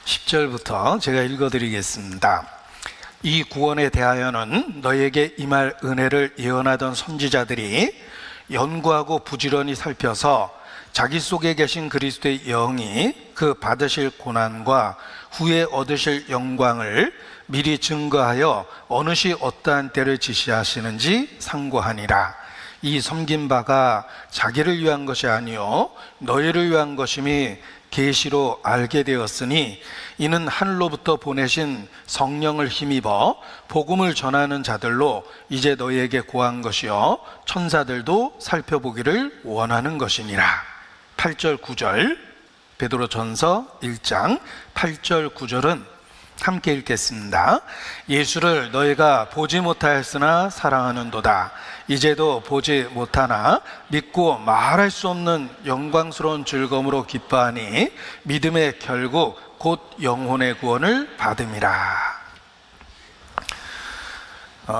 10절부터 제가 읽어드리겠습니다. 이 구원에 대하여는 너에게 임할 은혜를 예언하던 선지자들이 연구하고 부지런히 살펴서 자기 속에 계신 그리스도의 영이 그 받으실 고난과 후에 얻으실 영광을 미리 증거하여 어느 시 어떠한 때를 지시하시는지 상고하니라. 이 섬긴 바가 자기를 위한 것이 아니요 너희를 위한 것임이 계시로 알게 되었으니 이는 하늘로부터 보내신 성령을 힘입어 복음을 전하는 자들로 이제 너희에게 고한 것이요 천사들도 살펴보기를 원하는 것이니라. 8절 9절 베드로전서 1장 8절 9절은 함께 읽겠습니다. 예수를 너희가 보지 못하였으나 사랑하는도다. 이제도 보지 못하나 믿고 말할 수 없는 영광스러운 즐거움으로 기뻐하니 믿음의 결국 곧 영혼의 구원을 받음이라.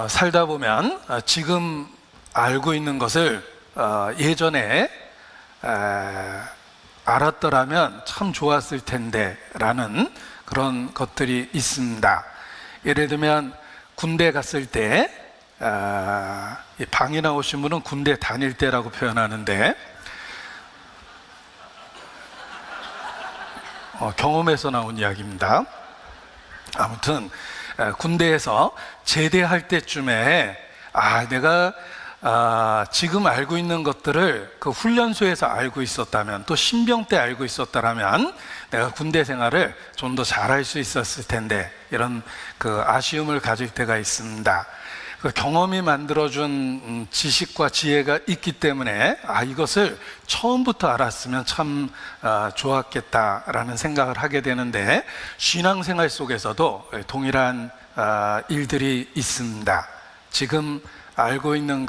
살다 보면 지금 알고 있는 것을 예전에 알았더라면 참 좋았을 텐데 라는 그런 것들이 있습니다. 예를 들면 군대 갔을 때 방이 나오신 분은 군대 다닐 때라고 표현하는데 경험에서 나온 이야기입니다. 아무튼 군대에서 제대할 때쯤에 내가 지금 알고 있는 것들을 그 훈련소에서 알고 있었다면 또 신병 때 알고 있었다면 내가 군대 생활을 좀 더 잘할 수 있었을 텐데 이런 그 아쉬움을 가질 때가 있습니다. 그 경험이 만들어준 지식과 지혜가 있기 때문에 이것을 처음부터 알았으면 참 좋았겠다라는 생각을 하게 되는데 신앙생활 속에서도 동일한 일들이 있습니다. 지금 알고 있는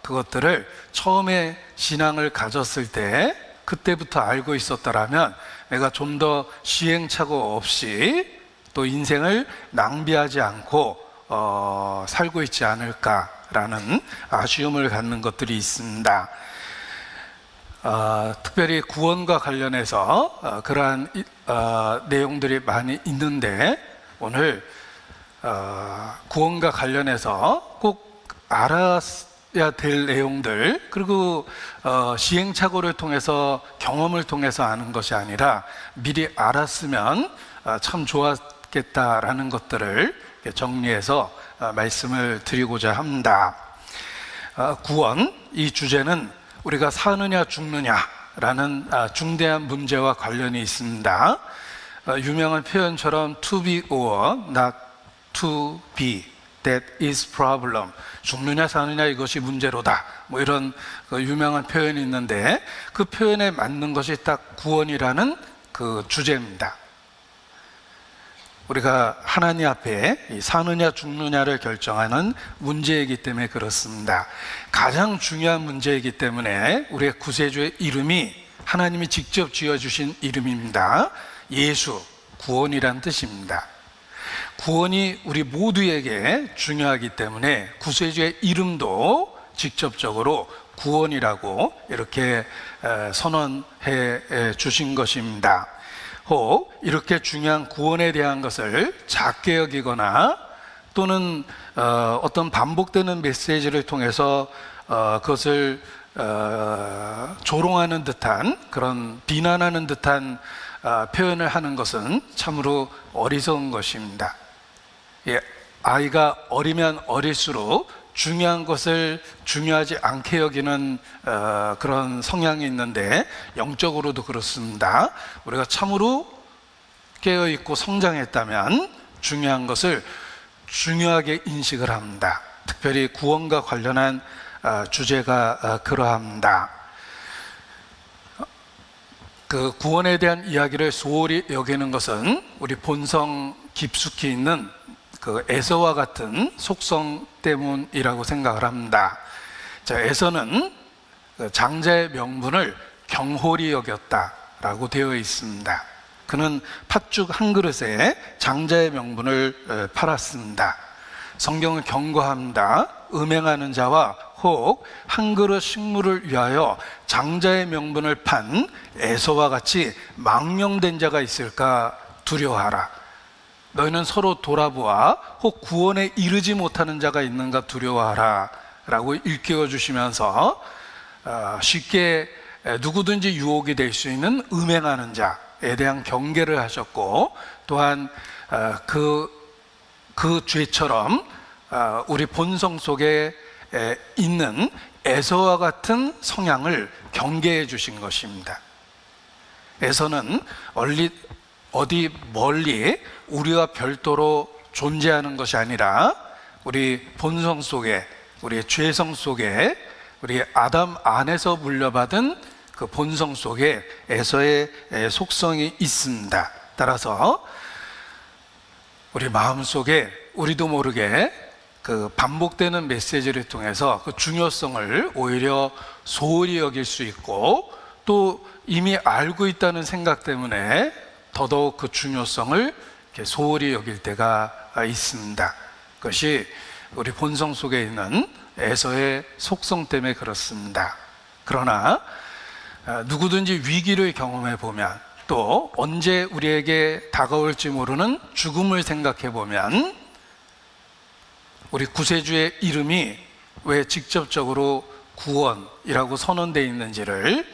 그것들을 처음에 신앙을 가졌을 때 그때부터 알고 있었더라면 내가 좀 더 시행착오 없이 또 인생을 낭비하지 않고 살고 있지 않을까라는 아쉬움을 갖는 것들이 있습니다. 특별히 구원과 관련해서 그러한 내용들이 많이 있는데 오늘 구원과 관련해서 꼭 알아야 될 내용들 그리고 시행착오를 통해서 경험을 통해서 아는 것이 아니라 미리 알았으면 참 좋았겠다라는 것들을 정리해서 말씀을 드리고자 합니다. 구원, 이 주제는 우리가 사느냐 죽느냐라는 중대한 문제와 관련이 있습니다. 유명한 표현처럼 to be or not to be, that is problem. 죽느냐 사느냐 이것이 문제로다. 뭐 이런 유명한 표현이 있는데 그 표현에 맞는 것이 딱 구원이라는 그 주제입니다. 우리가 하나님 앞에 사느냐 죽느냐를 결정하는 문제이기 때문에 그렇습니다. 가장 중요한 문제이기 때문에 우리의 구세주의 이름이 하나님이 직접 지어주신 이름입니다. 예수, 구원이란 뜻입니다. 구원이 우리 모두에게 중요하기 때문에 구세주의 이름도 직접적으로 구원이라고 이렇게 선언해 주신 것입니다. 혹 이렇게 중요한 구원에 대한 것을 작게 여기거나 또는 어떤 반복되는 메시지를 통해서 그것을 조롱하는 듯한 그런 비난하는 듯한 표현을 하는 것은 참으로 어리석은 것입니다. 아이가 어리면 어릴수록 중요한 것을 중요하지 않게 여기는 그런 성향이 있는데 영적으로도 그렇습니다. 우리가 참으로 깨어있고 성장했다면 중요한 것을 중요하게 인식을 합니다. 특별히 구원과 관련한 주제가 그러합니다. 그 구원에 대한 이야기를 소홀히 여기는 것은 우리 본성 깊숙이 있는 그 에서와 같은 속성 때문이라고 생각을 합니다. 에서는 장자의 명분을 경홀히 여겼다라고 되어 있습니다. 그는 팥죽 한 그릇에 장자의 명분을 팔았습니다. 성경은 경고합니다. 음행하는 자와 혹 한 그릇 식물을 위하여 장자의 명분을 판 에서와 같이 망령된 자가 있을까 두려워하라. 너희는 서로 돌아보아 혹 구원에 이르지 못하는 자가 있는가 두려워하라 라고 일깨워 주시면서 쉽게 누구든지 유혹이 될 수 있는 음행하는 자에 대한 경계를 하셨고, 또한 그 죄처럼 우리 본성 속에 있는 에서와 같은 성향을 경계해 주신 것입니다. 에서는 어디 멀리 우리와 별도로 존재하는 것이 아니라 우리 본성 속에, 우리의 죄성 속에, 우리 아담 안에서 물려받은 그 본성 속에 에서의 속성이 있습니다. 따라서 우리 마음 속에 우리도 모르게 그 반복되는 메시지를 통해서 그 중요성을 오히려 소홀히 여길 수 있고, 또 이미 알고 있다는 생각 때문에 더더욱 그 중요성을 소홀히 여길 때가 있습니다. 그것이 우리 본성 속에 있는 에서의 속성 때문에 그렇습니다. 그러나 누구든지 위기를 경험해 보면, 또 언제 우리에게 다가올지 모르는 죽음을 생각해 보면, 우리 구세주의 이름이 왜 직접적으로 구원이라고 선언되어 있는지를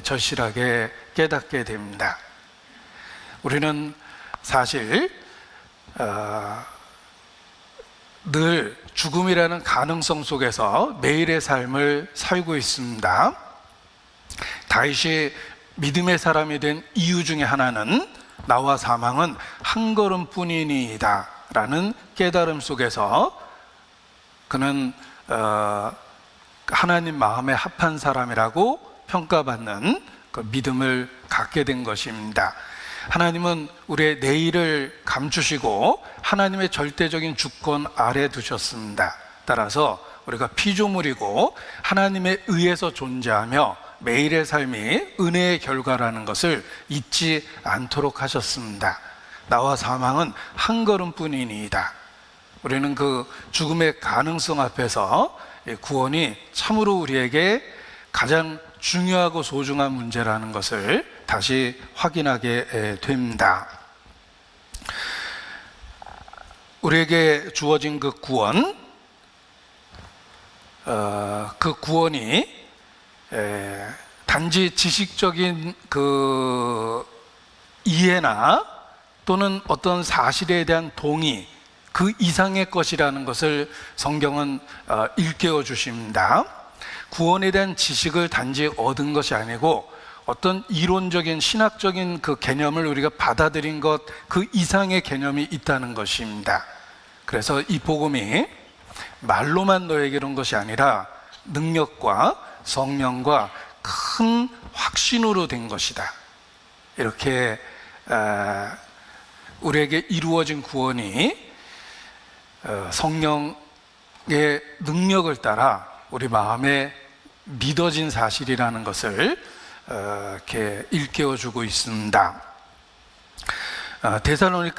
절실하게 깨닫게 됩니다. 우리는 사실 늘 죽음이라는 가능성 속에서 매일의 삶을 살고 있습니다. 다윗이 믿음의 사람이 된 이유 중에 하나는 나와 사망은 한 걸음뿐이니이다 라는 깨달음 속에서 그는 하나님 마음에 합한 사람이라고 평가받는 그 믿음을 갖게 된 것입니다. 하나님은 우리의 내일을 감추시고 하나님의 절대적인 주권 아래 두셨습니다. 따라서 우리가 피조물이고 하나님에 의해서 존재하며 매일의 삶이 은혜의 결과라는 것을 잊지 않도록 하셨습니다. 나와 사망은 한 걸음뿐이니이다. 우리는 그 죽음의 가능성 앞에서 구원이 참으로 우리에게 가장 중요하고 소중한 문제라는 것을 다시 확인하게 됩니다. 우리에게 주어진 그 구원, 그 구원이 단지 지식적인 그 이해나 또는 어떤 사실에 대한 동의, 그 이상의 것이라는 것을 성경은 일깨워 주십니다. 구원에 대한 지식을 단지 얻은 것이 아니고 어떤 이론적인 신학적인 그 개념을 우리가 받아들인 것, 그 이상의 개념이 있다는 것입니다. 그래서 이 복음이 말로만 너에게 온 것이 아니라 능력과 성령과 큰 확신으로 된 것이다. 이렇게 우리에게 이루어진 구원이 성령의 능력을 따라 우리 마음에 믿어진 사실이라는 것을 이렇게 일깨워주고 있습니다.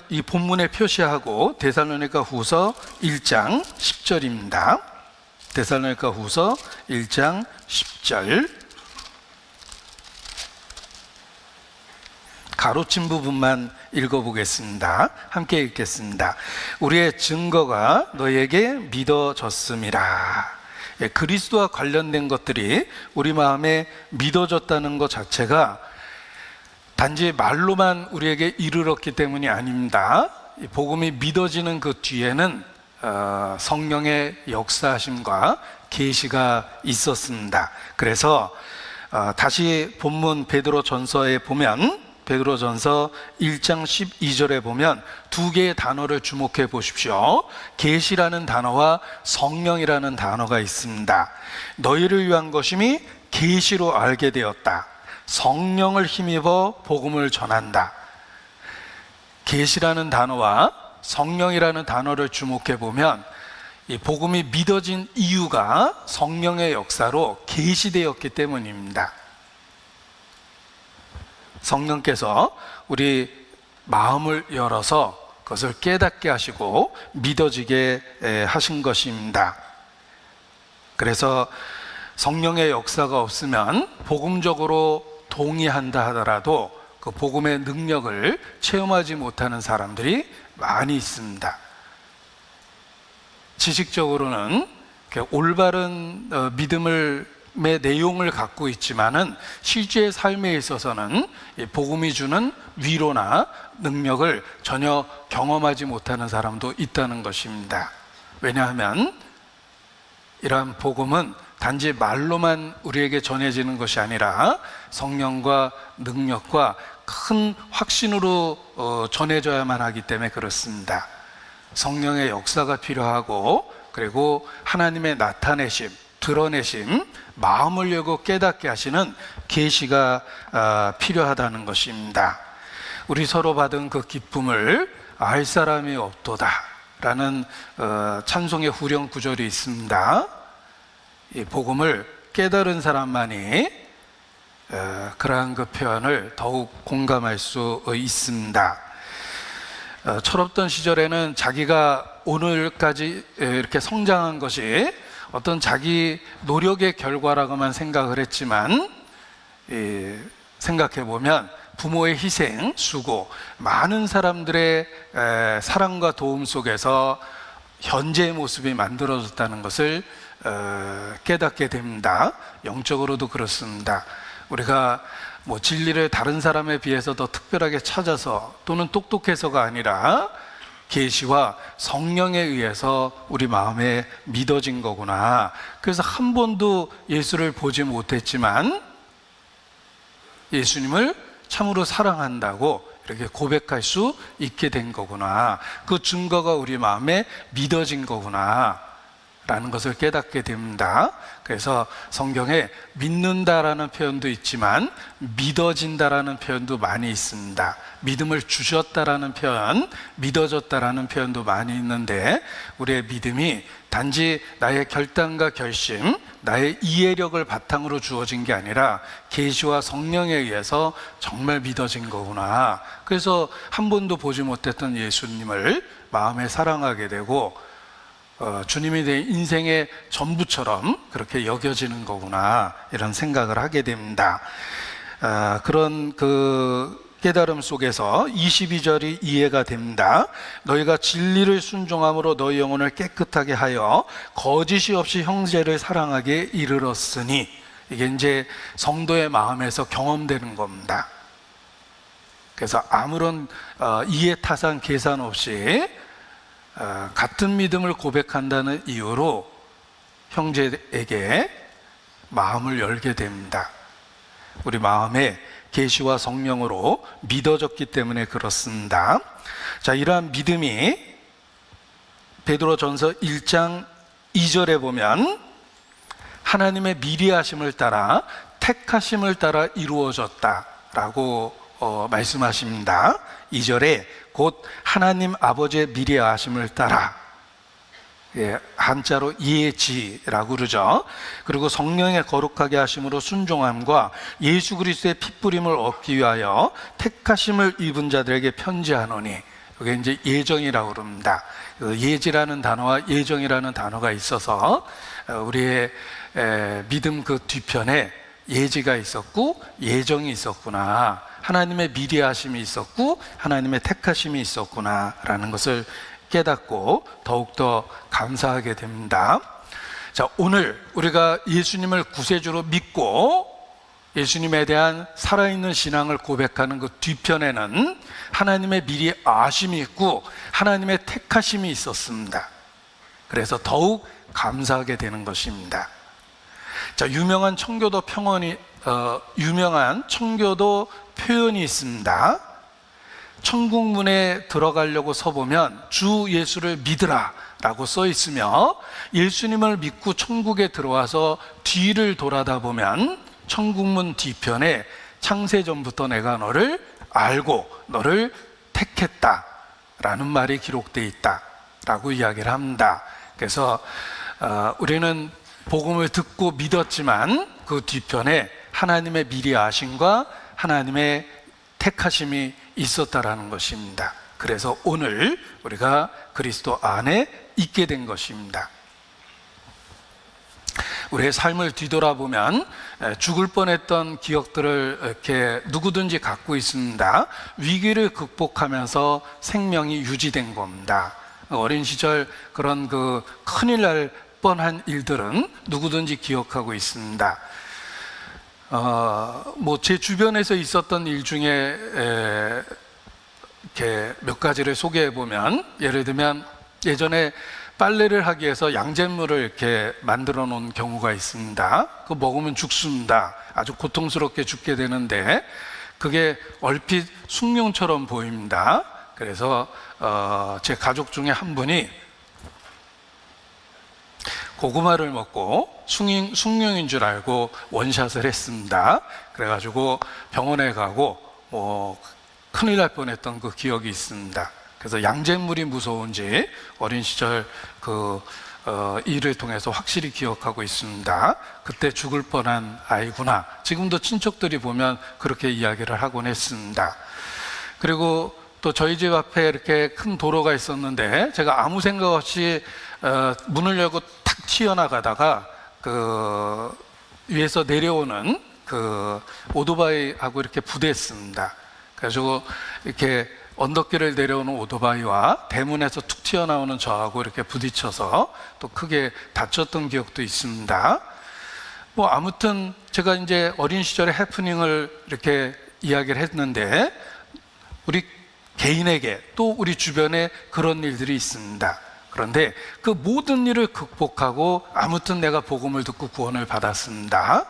이 본문에 표시하고 데살로니가 후서 1장 10절입니다. 데살로니가 후서 1장 10절 가로친 부분만 읽어보겠습니다. 함께 읽겠습니다. 우리의 증거가 너희에게 믿어졌음이라. 그리스도와 관련된 것들이 우리 마음에 믿어졌다는 것 자체가 단지 말로만 우리에게 이르렀기 때문이 아닙니다. 복음이 믿어지는 그 뒤에는 성령의 역사하심과 계시가 있었습니다. 그래서 다시 본문 베드로전서에 보면, 베드로전서 1장 12절에 보면 두 개의 단어를 주목해 보십시오. 계시라는 단어와 성령이라는 단어가 있습니다. 너희를 위한 것임이 계시로 알게 되었다. 성령을 힘입어 복음을 전한다. 계시라는 단어와 성령이라는 단어를 주목해 보면 이 복음이 믿어진 이유가 성령의 역사로 계시되었기 때문입니다. 성령께서 우리 마음을 열어서 그것을 깨닫게 하시고 믿어지게 하신 것입니다. 그래서 성령의 역사가 없으면 복음적으로 동의한다 하더라도 그 복음의 능력을 체험하지 못하는 사람들이 많이 있습니다. 지식적으로는 올바른 믿음의 내용을 갖고 있지만은 실제 삶에 있어서는 복음이 주는 위로나 능력을 전혀 경험하지 못하는 사람도 있다는 것입니다. 왜냐하면 이러한 복음은 단지 말로만 우리에게 전해지는 것이 아니라 성령과 능력과 큰 확신으로 전해져야만 하기 때문에 그렇습니다. 성령의 역사가 필요하고, 그리고 하나님의 나타내심, 드러내심, 마음을 열고 깨닫게 하시는 계시가 필요하다는 것입니다. 우리 서로 받은 그 기쁨을 알 사람이 없도다 라는 찬송의 후렴 구절이 있습니다. 이 복음을 깨달은 사람만이 그러한 그 표현을 더욱 공감할 수 있습니다. 철없던 시절에는 자기가 오늘까지 이렇게 성장한 것이 어떤 자기 노력의 결과라고만 생각을 했지만, 생각해 보면 부모의 희생, 수고, 많은 사람들의 사랑과 도움 속에서 현재의 모습이 만들어졌다는 것을 깨닫게 됩니다. 영적으로도 그렇습니다. 우리가 진리를 다른 사람에 비해서 더 특별하게 찾아서 또는 똑똑해서가 아니라 계시와 성령에 의해서 우리 마음에 믿어진 거구나. 그래서 한 번도 예수를 보지 못했지만 예수님을 참으로 사랑한다고 이렇게 고백할 수 있게 된 거구나. 그 증거가 우리 마음에 믿어진 거구나 라는 것을 깨닫게 됩니다. 그래서 성경에 믿는다라는 표현도 있지만 믿어진다라는 표현도 많이 있습니다. 믿음을 주셨다라는 표현, 믿어졌다라는 표현도 많이 있는데, 우리의 믿음이 단지 나의 결단과 결심, 나의 이해력을 바탕으로 주어진 게 아니라 계시와 성령에 의해서 정말 믿어진 거구나. 그래서 한 번도 보지 못했던 예수님을 마음에 사랑하게 되고 주님이 내 인생의 전부처럼 그렇게 여겨지는 거구나, 이런 생각을 하게 됩니다. 그런 그 깨달음 속에서 22절이 이해가 됩니다. 너희가 진리를 순종함으로 너희 영혼을 깨끗하게 하여 거짓이 없이 형제를 사랑하게 이르렀으니, 이게 이제 성도의 마음에서 경험되는 겁니다. 그래서 아무런 이해 타산 계산 없이 같은 믿음을 고백한다는 이유로 형제에게 마음을 열게 됩니다. 우리 마음에 계시와 성령으로 믿어졌기 때문에 그렇습니다. 자, 이러한 믿음이 베드로전서 1장 2절에 보면 하나님의 미리하심을 따라 택하심을 따라 이루어졌다라고 말씀하십니다. 2절에 곧 하나님 아버지의 미리하심을 따라, 한자로 예지라고 그러죠. 그리고 성령의 거룩하게 하심으로 순종함과 예수 그리스도의 핏부림을 얻기 위하여 택하심을 입은 자들에게 편지하노니, 이게 이제 예정이라고 그럽니다. 예지라는 단어와 예정이라는 단어가 있어서 우리의 믿음 그 뒤편에 예지가 있었고 예정이 있었구나, 하나님의 미리하심이 있었고 하나님의 택하심이 있었구나 라는 것을 깨닫고 더욱더 감사하게 됩니다. 자, 오늘 우리가 예수님을 구세주로 믿고 예수님에 대한 살아있는 신앙을 고백하는 그 뒤편에는 하나님의 미리 아심이 있고 하나님의 택하심이 있었습니다. 그래서 더욱 감사하게 되는 것입니다. 자, 유명한 청교도 표현이 있습니다. 천국문에 들어가려고 서보면 주 예수를 믿으라 라고 써 있으며, 예수님을 믿고 천국에 들어와서 뒤를 돌아다 보면 천국문 뒤편에 창세전부터 내가 너를 알고 너를 택했다 라는 말이 기록되어 있다 라고 이야기를 합니다. 그래서 우리는 복음을 듣고 믿었지만 그 뒤편에 하나님의 미리 아심과 하나님의 택하심이 있었다라는 것입니다. 그래서 오늘 우리가 그리스도 안에 있게 된 것입니다. 우리의 삶을 뒤돌아보면 죽을 뻔했던 기억들을 이렇게 누구든지 갖고 있습니다. 위기를 극복하면서 생명이 유지된 겁니다. 어린 시절 그런 그 큰일 날 뻔한 일들은 누구든지 기억하고 있습니다. 뭐 제 주변에서 있었던 일 중에 이렇게 몇 가지를 소개해 보면, 예를 들면 예전에 빨래를 하기 위해서 양잿물을 이렇게 만들어 놓은 경우가 있습니다. 그거 먹으면 죽습니다. 아주 고통스럽게 죽게 되는데 그게 얼핏 숭늉처럼 보입니다. 그래서 제 가족 중에 한 분이 고구마를 먹고 숭늉인 줄 알고 원샷을 했습니다. 그래가지고 병원에 가고 큰일 날 뻔했던 그 기억이 있습니다. 그래서 양잿물이 무서운지 어린 시절 일을 통해서 확실히 기억하고 있습니다. 그때 죽을 뻔한 아이구나. 지금도 친척들이 보면 그렇게 이야기를 하곤 했습니다. 그리고 또 저희 집 앞에 이렇게 큰 도로가 있었는데 제가 아무 생각 없이 문을 열고 탁 튀어나가다가 그 위에서 내려오는 그 오토바이하고 이렇게 부딪혔습니다. 그래가지고 이렇게 언덕길을 내려오는 오토바이와 대문에서 툭 튀어나오는 저하고 이렇게 부딪혀서 또 크게 다쳤던 기억도 있습니다. 뭐 아무튼 제가 이제 어린 시절의 해프닝을 이렇게 이야기를 했는데 우리 개인에게 또 우리 주변에 그런 일들이 있습니다. 그런데 그 모든 일을 극복하고 아무튼 내가 복음을 듣고 구원을 받았습니다.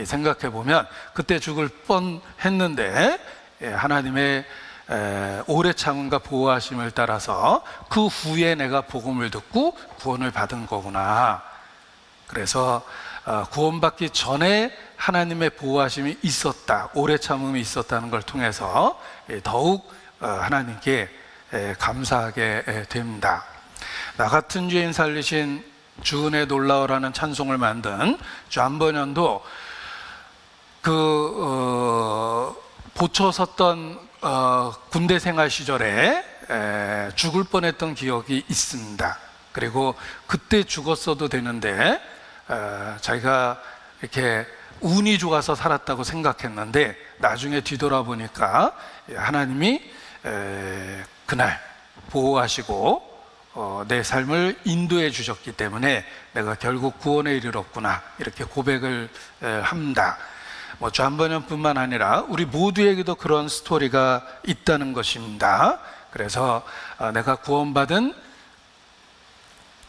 생각해 보면 그때 죽을 뻔했는데 하나님의 오래 참음과 보호하심을 따라서 그 후에 내가 복음을 듣고 구원을 받은 거구나. 그래서 구원받기 전에 하나님의 보호하심이 있었다, 오래 참음이 있었다는 걸 통해서 더욱 하나님께 감사하게 됩니다. 나 같은 죄인 살리신 주 은혜 놀라워라는 찬송을 만든 존 버년도 보초 섰던 군대 생활 시절에 죽을 뻔했던 기억이 있습니다. 그리고 그때 죽었어도 되는데 자기가 이렇게 운이 좋아서 살았다고 생각했는데 나중에 뒤돌아보니까 하나님이 그날 보호하시고 내 삶을 인도해 주셨기 때문에 내가 결국 구원에 이르렀구나, 이렇게 고백을 합니다. 존 버년뿐만 아니라 우리 모두에게도 그런 스토리가 있다는 것입니다. 그래서 내가 구원받은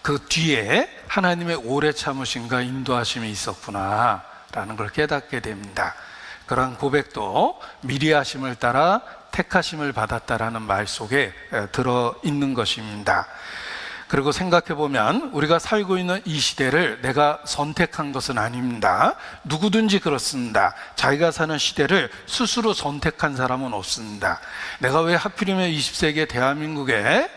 그 뒤에 하나님의 오래 참으심과 인도하심이 있었구나 라는 걸 깨닫게 됩니다. 그런 고백도 미리 하심을 따라 택하심을 받았다라는 말 속에 들어있는 것입니다. 그리고 생각해 보면 우리가 살고 있는 이 시대를 내가 선택한 것은 아닙니다. 누구든지 그렇습니다. 자기가 사는 시대를 스스로 선택한 사람은 없습니다. 내가 왜 하필이면 20세기 대한민국에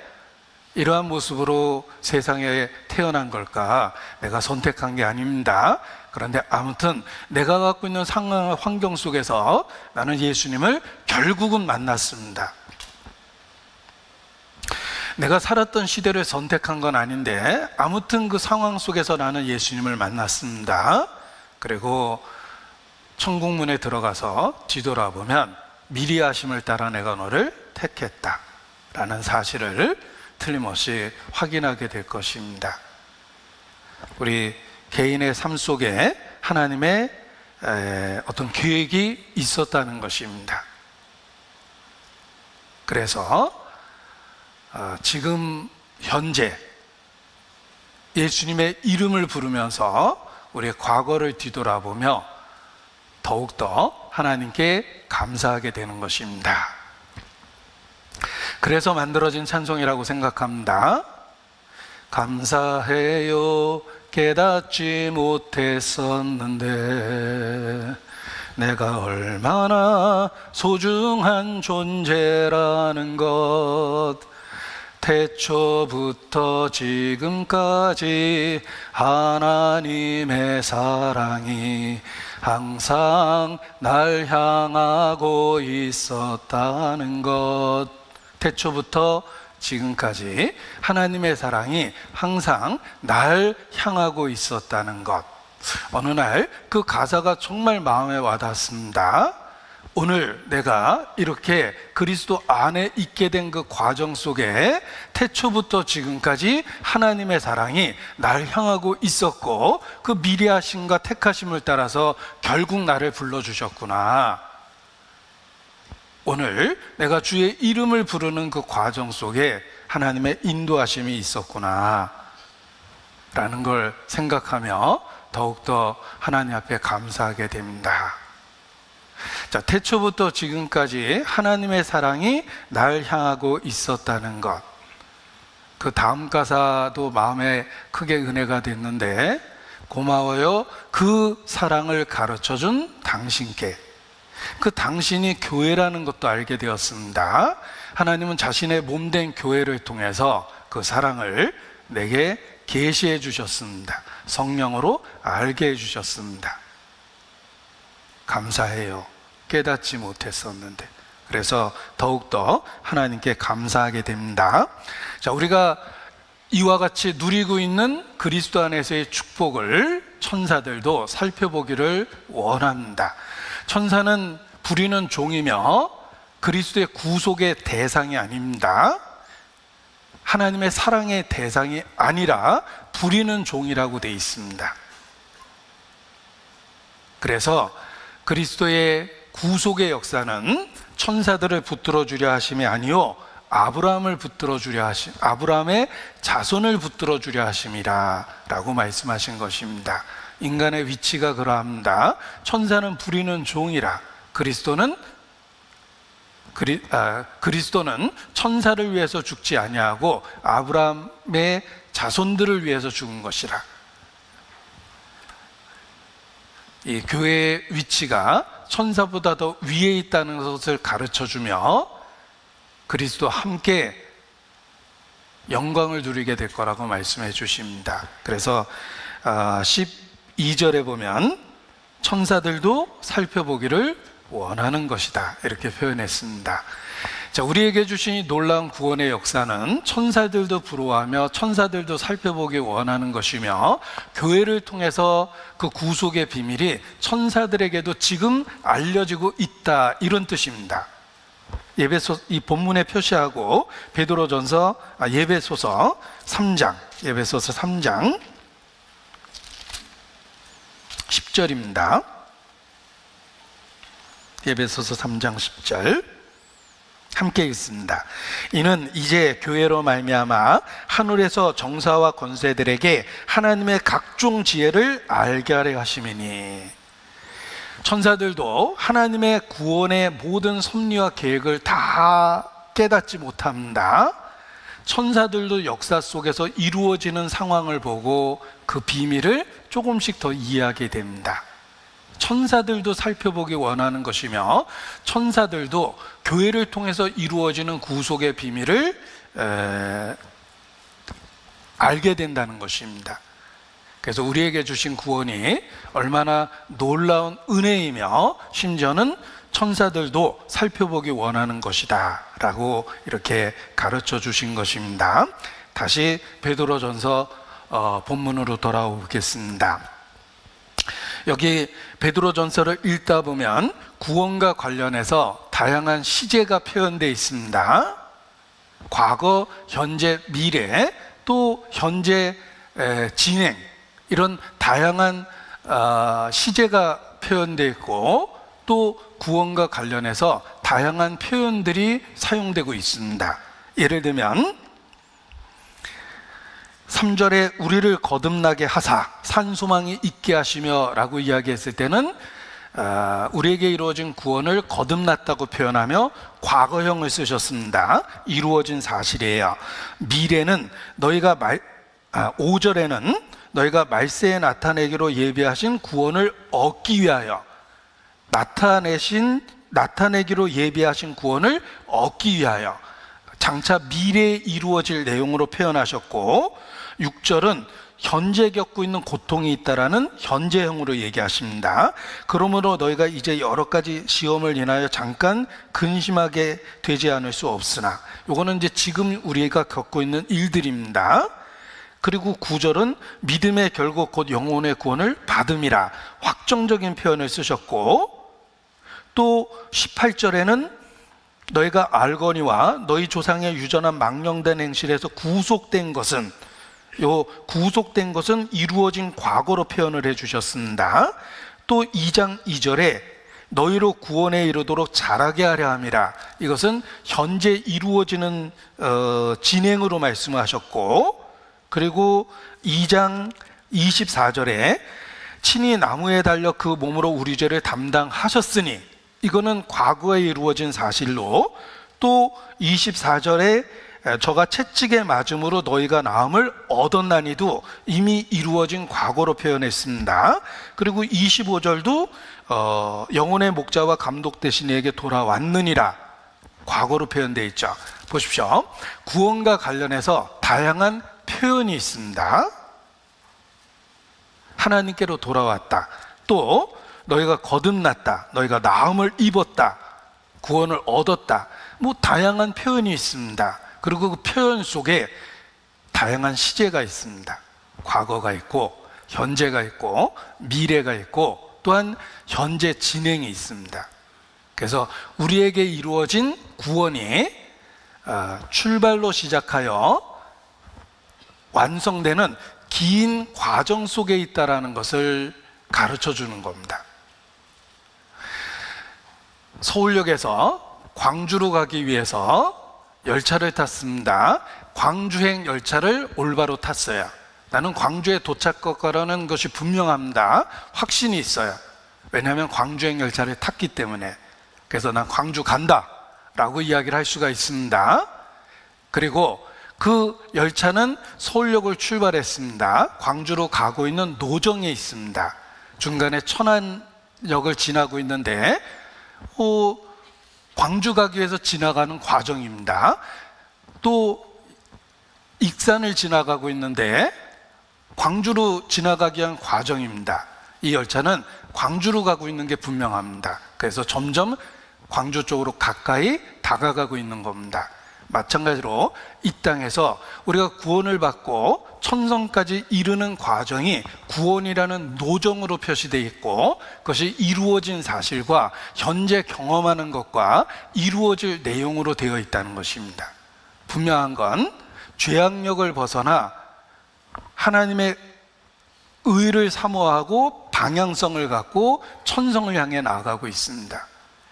이러한 모습으로 세상에 태어난 걸까? 내가 선택한 게 아닙니다. 그런데 아무튼 내가 갖고 있는 상황, 환경 속에서 나는 예수님을 결국은 만났습니다. 내가 살았던 시대를 선택한 건 아닌데 아무튼 그 상황 속에서 나는 예수님을 만났습니다. 그리고 천국문에 들어가서 뒤돌아보면 미리 하심을 따라 내가 너를 택했다 라는 사실을 틀림없이 확인하게 될 것입니다. 우리 개인의 삶 속에 하나님의 어떤 계획이 있었다는 것입니다. 그래서 지금 현재 예수님의 이름을 부르면서 우리의 과거를 뒤돌아보며 더욱더 하나님께 감사하게 되는 것입니다. 그래서 만들어진 찬송이라고 생각합니다. 감사해요 깨닫지 못했었는데 내가 얼마나 소중한 존재라는 것, 태초부터 지금까지 하나님의 사랑이 항상 날 향하고 있었다는 것, 태초부터 지금까지 하나님의 사랑이 항상 날 향하고 있었다는 것, 어느 날 그 가사가 정말 마음에 와닿았습니다. 오늘 내가 이렇게 그리스도 안에 있게 된 그 과정 속에 태초부터 지금까지 하나님의 사랑이 날 향하고 있었고, 그 미래하심과 택하심을 따라서 결국 나를 불러주셨구나. 오늘 내가 주의 이름을 부르는 그 과정 속에 하나님의 인도하심이 있었구나 라는 걸 생각하며 더욱더 하나님 앞에 감사하게 됩니다. 자, 태초부터 지금까지 하나님의 사랑이 날 향하고 있었다는 것, 그 다음 가사도 마음에 크게 은혜가 됐는데, 고마워요 그 사랑을 가르쳐준 당신께. 그 당신이 교회라는 것도 알게 되었습니다. 하나님은 자신의 몸된 교회를 통해서 그 사랑을 내게 계시해 주셨습니다. 성령으로 알게 해 주셨습니다. 감사해요. 깨닫지 못했었는데. 그래서 더욱더 하나님께 감사하게 됩니다. 자, 우리가 이와 같이 누리고 있는 그리스도 안에서의 축복을 천사들도 살펴보기를 원합니다. 천사는 부리는 종이며 그리스도의 구속의 대상이 아닙니다. 하나님의 사랑의 대상이 아니라 부리는 종이라고 되어 있습니다. 그래서 그리스도의 구속의 역사는 천사들을 붙들어 주려 하심이 아니요 아브라함을 붙들어 주려 하심, 아브라함의 자손을 붙들어 주려 하심이라 라고 말씀하신 것입니다. 인간의 위치가 그러합니다. 천사는 부리는 종이라, 그리스도는 천사를 위해서 죽지 아니하고 아브라함의 자손들을 위해서 죽은 것이라. 이 교회의 위치가 천사보다 더 위에 있다는 것을 가르쳐주며 그리스도와 함께 영광을 누리게 될 거라고 말씀해 주십니다. 그래서 12절에 보면 천사들도 살펴보기를 원하는 것이다 이렇게 표현했습니다. 자, 우리에게 주신 이 놀라운 구원의 역사는 천사들도 부러워하며 천사들도 살펴보기 원하는 것이며, 교회를 통해서 그 구속의 비밀이 천사들에게도 지금 알려지고 있다 이런 뜻입니다. 이 본문에 표시하고 예배소서 3장 10절입니다. 예배소서 3장 10절 함께 읽습니다. 이는 이제 교회로 말미암아 하늘에서 정사와 권세들에게 하나님의 각종 지혜를 알게 하려 하심이니. 천사들도 하나님의 구원의 모든 섭리와 계획을 다 깨닫지 못합니다. 천사들도 역사 속에서 이루어지는 상황을 보고 그 비밀을 조금씩 더 이해하게 됩니다. 천사들도 살펴보기 원하는 것이며, 천사들도 교회를 통해서 이루어지는 구속의 비밀을 알게 된다는 것입니다. 그래서 우리에게 주신 구원이 얼마나 놀라운 은혜이며 심지어는 천사들도 살펴보기 원하는 것이다 라고 이렇게 가르쳐 주신 것입니다. 다시 베드로전서 본문으로 돌아오겠습니다. 여기 베드로전서를 읽다 보면 구원과 관련해서 다양한 시제가 표현되어 있습니다. 과거, 현재, 미래, 또 현재 진행, 이런 다양한 시제가 표현되어 있고, 또 구원과 관련해서 다양한 표현들이 사용되고 있습니다. 예를 들면 3절에 우리를 거듭나게 하사 산소망이 있게 하시며 라고 이야기했을 때는 우리에게 이루어진 구원을 거듭났다고 표현하며 과거형을 쓰셨습니다. 이루어진 사실이에요. 미래는 5절에는 너희가 말세에 나타내기로 예비하신 구원을 얻기 위하여, 나타내기로 예비하신 구원을 얻기 위하여, 장차 미래에 이루어질 내용으로 표현하셨고, 6절은 현재 겪고 있는 고통이 있다라는 현재형으로 얘기하십니다. 그러므로 너희가 이제 여러 가지 시험을 인하여 잠깐 근심하게 되지 않을 수 없으나, 요거는 이제 지금 우리가 겪고 있는 일들입니다. 그리고 9절은 믿음의 결국 곧 영혼의 구원을 받음이라 확정적인 표현을 쓰셨고, 또 18절에는 너희가 알거니와 너희 조상의 유전한 망령된 행실에서 구속된 것은, 요 구속된 것은 이루어진 과거로 표현을 해주셨습니다. 또 2장 2절에 너희로 구원에 이르도록 자라게 하려 함이라, 이것은 현재 이루어지는 진행으로 말씀하셨고, 그리고 2장 24절에 친히 나무에 달려 그 몸으로 우리 죄를 담당하셨으니, 이거는 과거에 이루어진 사실로, 또 24절에 저가 채찍에 맞음으로 너희가 나음을 얻었나니도 이미 이루어진 과거로 표현했습니다. 그리고 25절도 영혼의 목자와 감독 되신 이에게 돌아왔느니라 과거로 표현되어 있죠. 보십시오. 구원과 관련해서 다양한 표현이 있습니다. 하나님께로 돌아왔다, 또 너희가 거듭났다, 너희가 나음을 입었다, 구원을 얻었다, 뭐 다양한 표현이 있습니다. 그리고 그 표현 속에 다양한 시제가 있습니다. 과거가 있고, 현재가 있고, 미래가 있고, 또한 현재 진행이 있습니다. 그래서 우리에게 이루어진 구원이 출발로 시작하여 완성되는 긴 과정 속에 있다는 것을 가르쳐 주는 겁니다. 서울역에서 광주로 가기 위해서 열차를 탔습니다. 광주행 열차를 올바로 탔어요. 나는 광주에 도착했다는 것이 분명합니다. 확신이 있어요. 왜냐하면 광주행 열차를 탔기 때문에. 그래서 난 광주 간다 라고 이야기를 할 수가 있습니다. 그리고 그 열차는 서울역을 출발했습니다. 광주로 가고 있는 노정에 있습니다. 중간에 천안역을 지나고 있는데 광주 가기 위해서 지나가는 과정입니다. 또 익산을 지나가고 있는데 광주로 지나가기 위한 과정입니다. 이 열차는 광주로 가고 있는 게 분명합니다. 그래서 점점 광주 쪽으로 가까이 다가가고 있는 겁니다. 마찬가지로 이 땅에서 우리가 구원을 받고 천성까지 이르는 과정이 구원이라는 노정으로 표시되어 있고, 그것이 이루어진 사실과 현재 경험하는 것과 이루어질 내용으로 되어 있다는 것입니다. 분명한 건 죄악력을 벗어나 하나님의 의를 사모하고 방향성을 갖고 천성을 향해 나아가고 있습니다.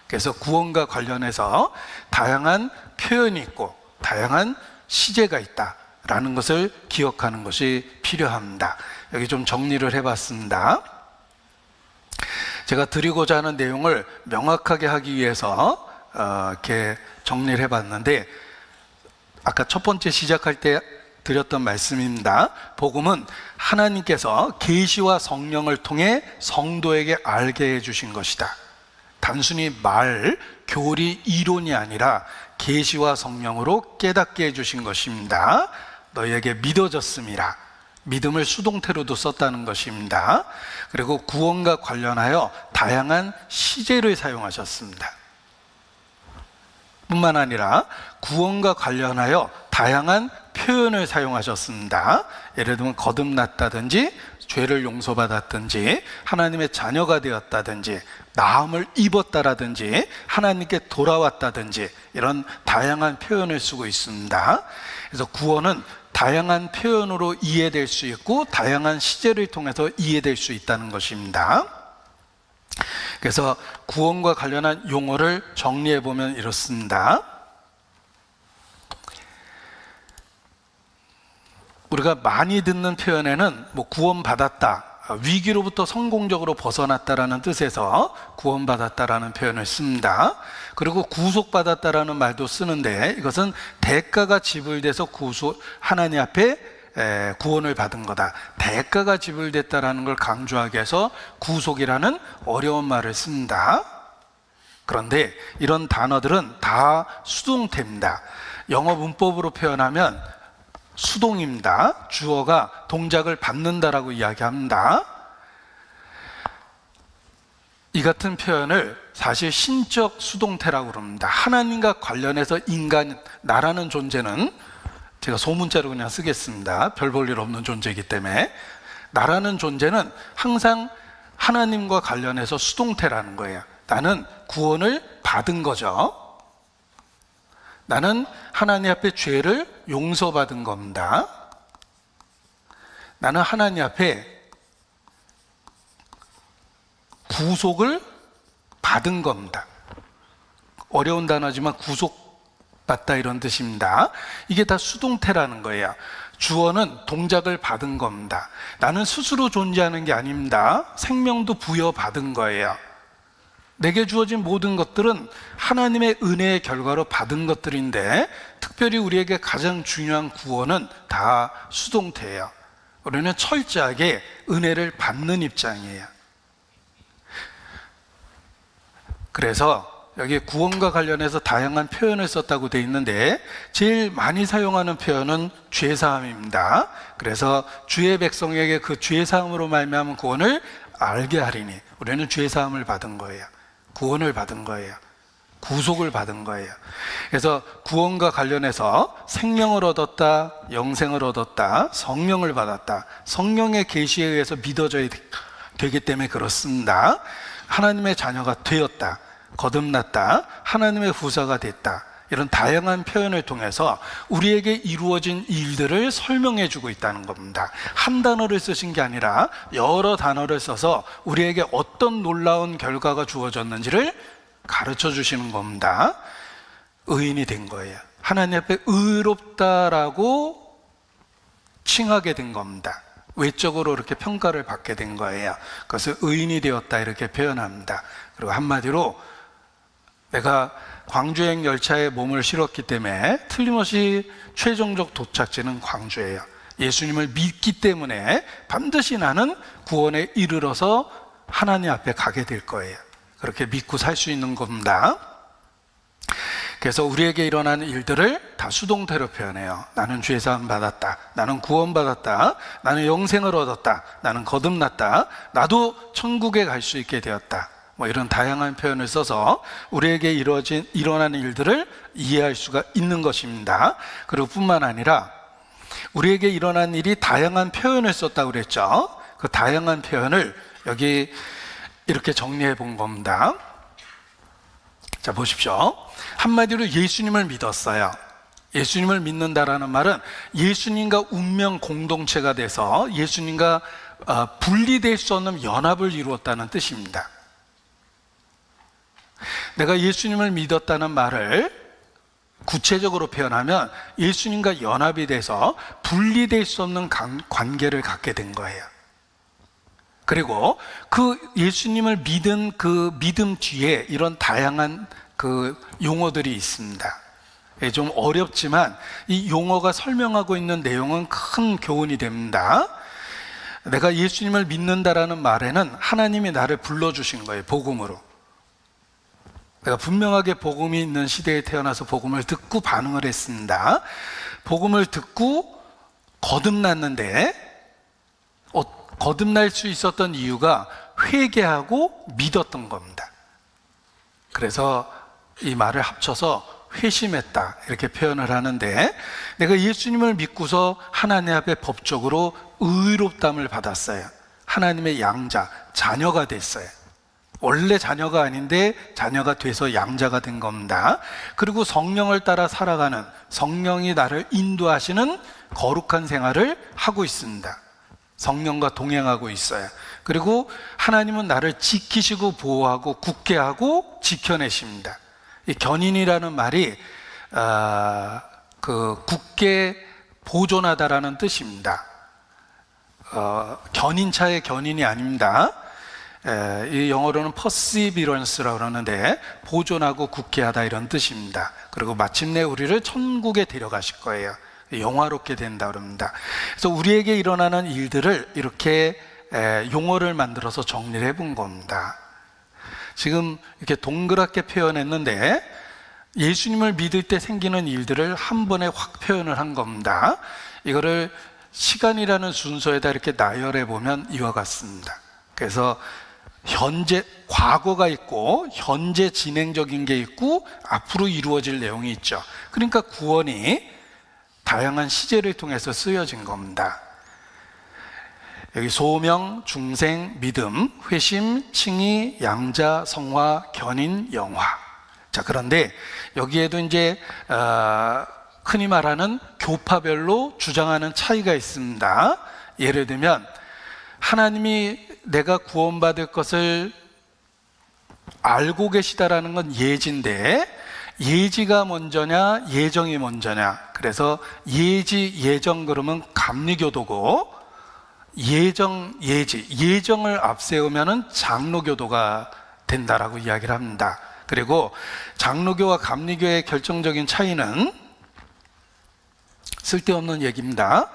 그래서 구원과 관련해서 다양한 표현이 있고 다양한 시제가 있다라는 것을 기억하는 것이 필요합니다. 여기 좀 정리를 해봤습니다. 제가 드리고자 하는 내용을 명확하게 하기 위해서 이렇게 정리를 해봤는데, 아까 첫 번째 시작할 때 드렸던 말씀입니다. 복음은 하나님께서 계시와 성령을 통해 성도에게 알게 해주신 것이다. 단순히 말, 교리, 이론이 아니라 계시와 성령으로 깨닫게 해주신 것입니다. 너희에게 믿어졌음이라. 믿음을 수동태로도 썼다는 것입니다. 그리고 구원과 관련하여 다양한 시제를 사용하셨습니다. 뿐만 아니라 구원과 관련하여 다양한 표현을 사용하셨습니다. 예를 들면 거듭났다든지, 죄를 용서받았든지, 하나님의 자녀가 되었다든지, 나음을 입었다라든지, 하나님께 돌아왔다든지, 이런 다양한 표현을 쓰고 있습니다. 그래서 구원은 다양한 표현으로 이해될 수 있고 다양한 시제를 통해서 이해될 수 있다는 것입니다. 그래서 구원과 관련한 용어를 정리해 보면 이렇습니다. 우리가 많이 듣는 표현에는 구원받았다, 위기로부터 성공적으로 벗어났다라는 뜻에서 구원받았다라는 표현을 씁니다. 그리고 구속받았다라는 말도 쓰는데, 이것은 대가가 지불돼서 하나님 앞에 구원을 받은 거다, 대가가 지불됐다라는 걸 강조하기 위해서 구속이라는 어려운 말을 씁니다. 그런데 이런 단어들은 다 수동태입니다. 영어 문법으로 표현하면 수동입니다. 주어가 동작을 받는다라고 이야기합니다. 이 같은 표현을 사실 신적 수동태라고 그럽니다. 하나님과 관련해서 인간, 나라는 존재는 제가 소문자로 그냥 쓰겠습니다. 별 볼 일 없는 존재이기 때문에. 나라는 존재는 항상 하나님과 관련해서 수동태라는 거예요. 나는 구원을 받은 거죠. 나는 하나님 앞에 죄를 용서받은 겁니다. 나는 하나님 앞에 구속을 받은 겁니다. 어려운 단어지만 구속받다 이런 뜻입니다. 이게 다 수동태라는 거예요. 주어는 동작을 받은 겁니다. 나는 스스로 존재하는 게 아닙니다. 생명도 부여받은 거예요. 내게 주어진 모든 것들은 하나님의 은혜의 결과로 받은 것들인데, 특별히 우리에게 가장 중요한 구원은 다 수동태예요. 우리는 철저하게 은혜를 받는 입장이에요. 그래서 여기 구원과 관련해서 다양한 표현을 썼다고 되어 있는데, 제일 많이 사용하는 표현은 죄사함입니다. 그래서 주의 백성에게 그 죄사함으로 말미암은 구원을 알게 하리니, 우리는 죄사함을 받은 거예요. 구원을 받은 거예요. 구속을 받은 거예요. 그래서 구원과 관련해서 생명을 얻었다, 영생을 얻었다, 성령을 받았다, 성령의 계시에 의해서 믿어져야 되기 때문에 그렇습니다. 하나님의 자녀가 되었다, 거듭났다, 하나님의 후사가 됐다, 이런 다양한 표현을 통해서 우리에게 이루어진 일들을 설명해 주고 있다는 겁니다. 한 단어를 쓰신 게 아니라 여러 단어를 써서 우리에게 어떤 놀라운 결과가 주어졌는지를 가르쳐 주시는 겁니다. 의인이 된 거예요. 하나님 앞에 의롭다라고 칭하게 된 겁니다. 외적으로 이렇게 평가를 받게 된 거예요. 그것을 의인이 되었다 이렇게 표현합니다. 그리고 한마디로 내가 광주행 열차에 몸을 실었기 때문에 틀림없이 최종적 도착지는 광주예요. 예수님을 믿기 때문에 반드시 나는 구원에 이르러서 하나님 앞에 가게 될 거예요. 그렇게 믿고 살 수 있는 겁니다. 그래서 우리에게 일어나는 일들을 다 수동태로 표현해요. 나는 죄사함 받았다, 나는 구원 받았다, 나는 영생을 얻었다, 나는 거듭났다, 나도 천국에 갈 수 있게 되었다, 뭐 이런 다양한 표현을 써서 우리에게 일어나는 일들을 이해할 수가 있는 것입니다. 그리고 뿐만 아니라 우리에게 일어난 일이 다양한 표현을 썼다고 그랬죠. 그 다양한 표현을 여기 이렇게 정리해 본 겁니다. 자, 보십시오. 한마디로 예수님을 믿었어요. 예수님을 믿는다라는 말은 예수님과 운명 공동체가 돼서 예수님과 분리될 수 없는 연합을 이루었다는 뜻입니다. 내가 예수님을 믿었다는 말을 구체적으로 표현하면 예수님과 연합이 돼서 분리될 수 없는 관계를 갖게 된 거예요. 그리고 그 예수님을 믿은 그 믿음 뒤에 이런 다양한 그 용어들이 있습니다. 좀 어렵지만 이 용어가 설명하고 있는 내용은 큰 교훈이 됩니다. 내가 예수님을 믿는다라는 말에는 하나님이 나를 불러주신 거예요. 복음으로. 내가 분명하게 복음이 있는 시대에 태어나서 복음을 듣고 반응을 했습니다. 복음을 듣고 거듭났는데 거듭날 수 있었던 이유가 회개하고 믿었던 겁니다. 그래서 이 말을 합쳐서 회심했다 이렇게 표현을 하는데, 내가 예수님을 믿고서 하나님 앞에 법적으로 의롭담을 받았어요. 하나님의 양자, 자녀가 됐어요. 원래 자녀가 아닌데 자녀가 돼서 양자가 된 겁니다. 그리고 성령을 따라 살아가는, 성령이 나를 인도하시는 거룩한 생활을 하고 있습니다. 성령과 동행하고 있어요. 그리고 하나님은 나를 지키시고 보호하고 굳게 하고 지켜내십니다. 이 견인이라는 말이 굳게 보존하다라는 뜻입니다. 견인차의 견인이 아닙니다. 이 영어로는 perseverance라고 그러는데 보존하고 굳게 하다 이런 뜻입니다. 그리고 마침내 우리를 천국에 데려가실 거예요. 영화롭게 된다 그럽니다. 그래서 우리에게 일어나는 일들을 이렇게 용어를 만들어서 정리를 해본 겁니다. 지금 이렇게 동그랗게 표현했는데 예수님을 믿을 때 생기는 일들을 한 번에 확 표현을 한 겁니다. 이거를 시간이라는 순서에다 이렇게 나열해 보면 이와 같습니다. 그래서 현재, 과거가 있고 현재 진행적인 게 있고 앞으로 이루어질 내용이 있죠. 그러니까 구원이 다양한 시제를 통해서 쓰여진 겁니다. 여기 소명, 중생, 믿음, 회심, 칭의, 양자, 성화, 견인, 영화. 자, 그런데 여기에도 이제 흔히 말하는 교파별로 주장하는 차이가 있습니다. 예를 들면 하나님이 내가 구원받을 것을 알고 계시다라는 건 예지인데, 예지가 먼저냐 예정이 먼저냐. 그래서 예지, 예정 그러면 감리교도고, 예정, 예지, 예정을 앞세우면은 장로교도가 된다라고 이야기를 합니다. 그리고 장로교와 감리교의 결정적인 차이는 쓸데없는 얘기입니다.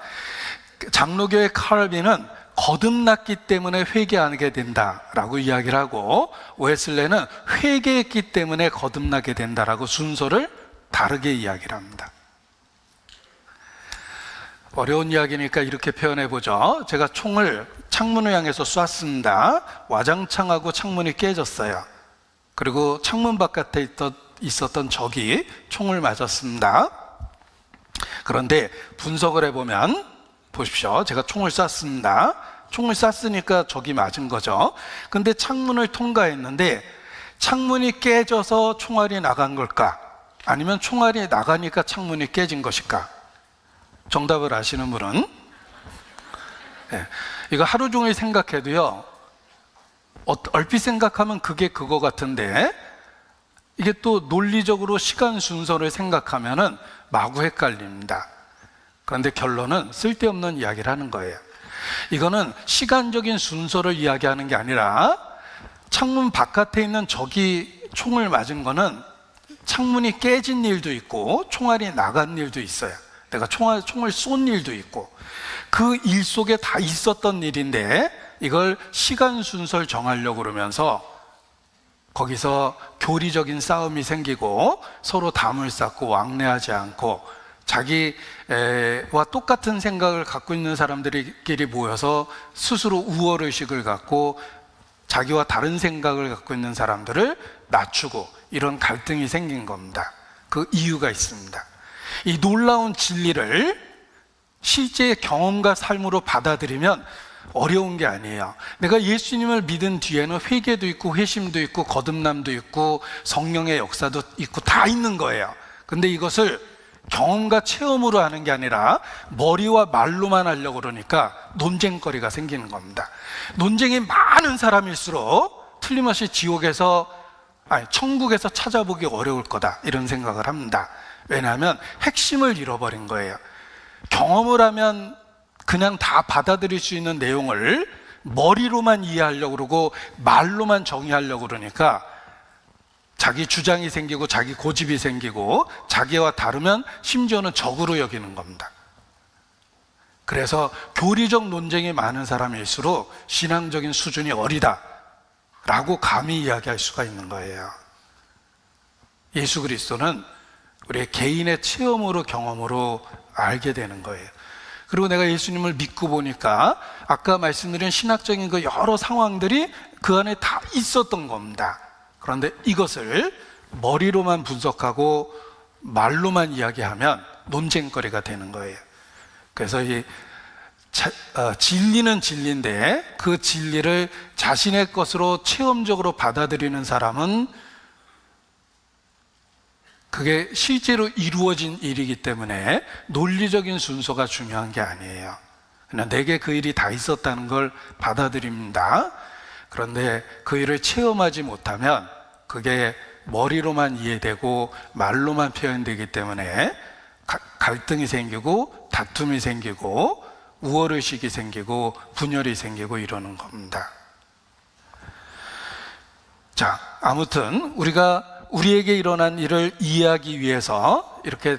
장로교의 칼빈은 거듭났기 때문에 회개하게 된다라고 이야기를 하고, 웨슬레는 회개했기 때문에 거듭나게 된다라고 순서를 다르게 이야기를 합니다. 어려운 이야기니까 이렇게 표현해 보죠. 제가 총을 창문을 향해서 쐈습니다. 와장창하고 창문이 깨졌어요. 그리고 창문 바깥에 있었던 적이 총을 맞았습니다. 그런데 분석을 해보면, 보십시오. 제가 총을 쐈습니다. 총을 쐈으니까 적이 맞은 거죠. 근데 창문을 통과했는데 창문이 깨져서 총알이 나간 걸까? 아니면 총알이 나가니까 창문이 깨진 것일까? 정답을 아시는 분은? 네. 이거 하루 종일 생각해도요, 얼핏 생각하면 그게 그거 같은데, 이게 또 논리적으로 시간 순서를 생각하면은 마구 헷갈립니다. 그런데 결론은 쓸데없는 이야기를 하는 거예요. 이거는 시간적인 순서를 이야기하는 게 아니라, 창문 바깥에 있는 적이 총을 맞은 거는 창문이 깨진 일도 있고 총알이 나간 일도 있어요. 내가 총을 쏜 일도 있고, 그 일 속에 다 있었던 일인데 이걸 시간 순서를 정하려고 그러면서 거기서 교리적인 싸움이 생기고 서로 담을 쌓고 왕래하지 않고, 자기와 똑같은 생각을 갖고 있는 사람들끼리 모여서 스스로 우월의식을 갖고 자기와 다른 생각을 갖고 있는 사람들을 낮추고, 이런 갈등이 생긴 겁니다. 그 이유가 있습니다. 이 놀라운 진리를 실제 경험과 삶으로 받아들이면 어려운 게 아니에요. 내가 예수님을 믿은 뒤에는 회개도 있고 회심도 있고 거듭남도 있고 성령의 역사도 있고 다 있는 거예요. 근데 이것을 경험과 체험으로 하는 게 아니라 머리와 말로만 하려고 그러니까 논쟁거리가 생기는 겁니다. 논쟁이 많은 사람일수록 틀림없이 천국에서 찾아보기 어려울 거다, 이런 생각을 합니다. 왜냐하면 핵심을 잃어버린 거예요. 경험을 하면 그냥 다 받아들일 수 있는 내용을 머리로만 이해하려고 그러고 말로만 정의하려고 그러니까 자기 주장이 생기고 자기 고집이 생기고 자기와 다르면 심지어는 적으로 여기는 겁니다. 그래서 교리적 논쟁이 많은 사람일수록 신앙적인 수준이 어리다 라고 감히 이야기할 수가 있는 거예요. 예수 그리스도는 우리의 개인의 체험으로, 경험으로 알게 되는 거예요. 그리고 내가 예수님을 믿고 보니까 아까 말씀드린 신학적인 그 여러 상황들이 그 안에 다 있었던 겁니다. 그런데 이것을 머리로만 분석하고 말로만 이야기하면 논쟁거리가 되는 거예요. 그래서 진리는 진리인데 그 진리를 자신의 것으로 체험적으로 받아들이는 사람은 그게 실제로 이루어진 일이기 때문에 논리적인 순서가 중요한 게 아니에요. 그냥 내게 그 일이 다 있었다는 걸 받아들입니다. 그런데 그 일을 체험하지 못하면 그게 머리로만 이해되고 말로만 표현되기 때문에 갈등이 생기고 다툼이 생기고 우월의식이 생기고 분열이 생기고 이러는 겁니다. 자, 아무튼 우리에게 일어난 일을 이해하기 위해서 이렇게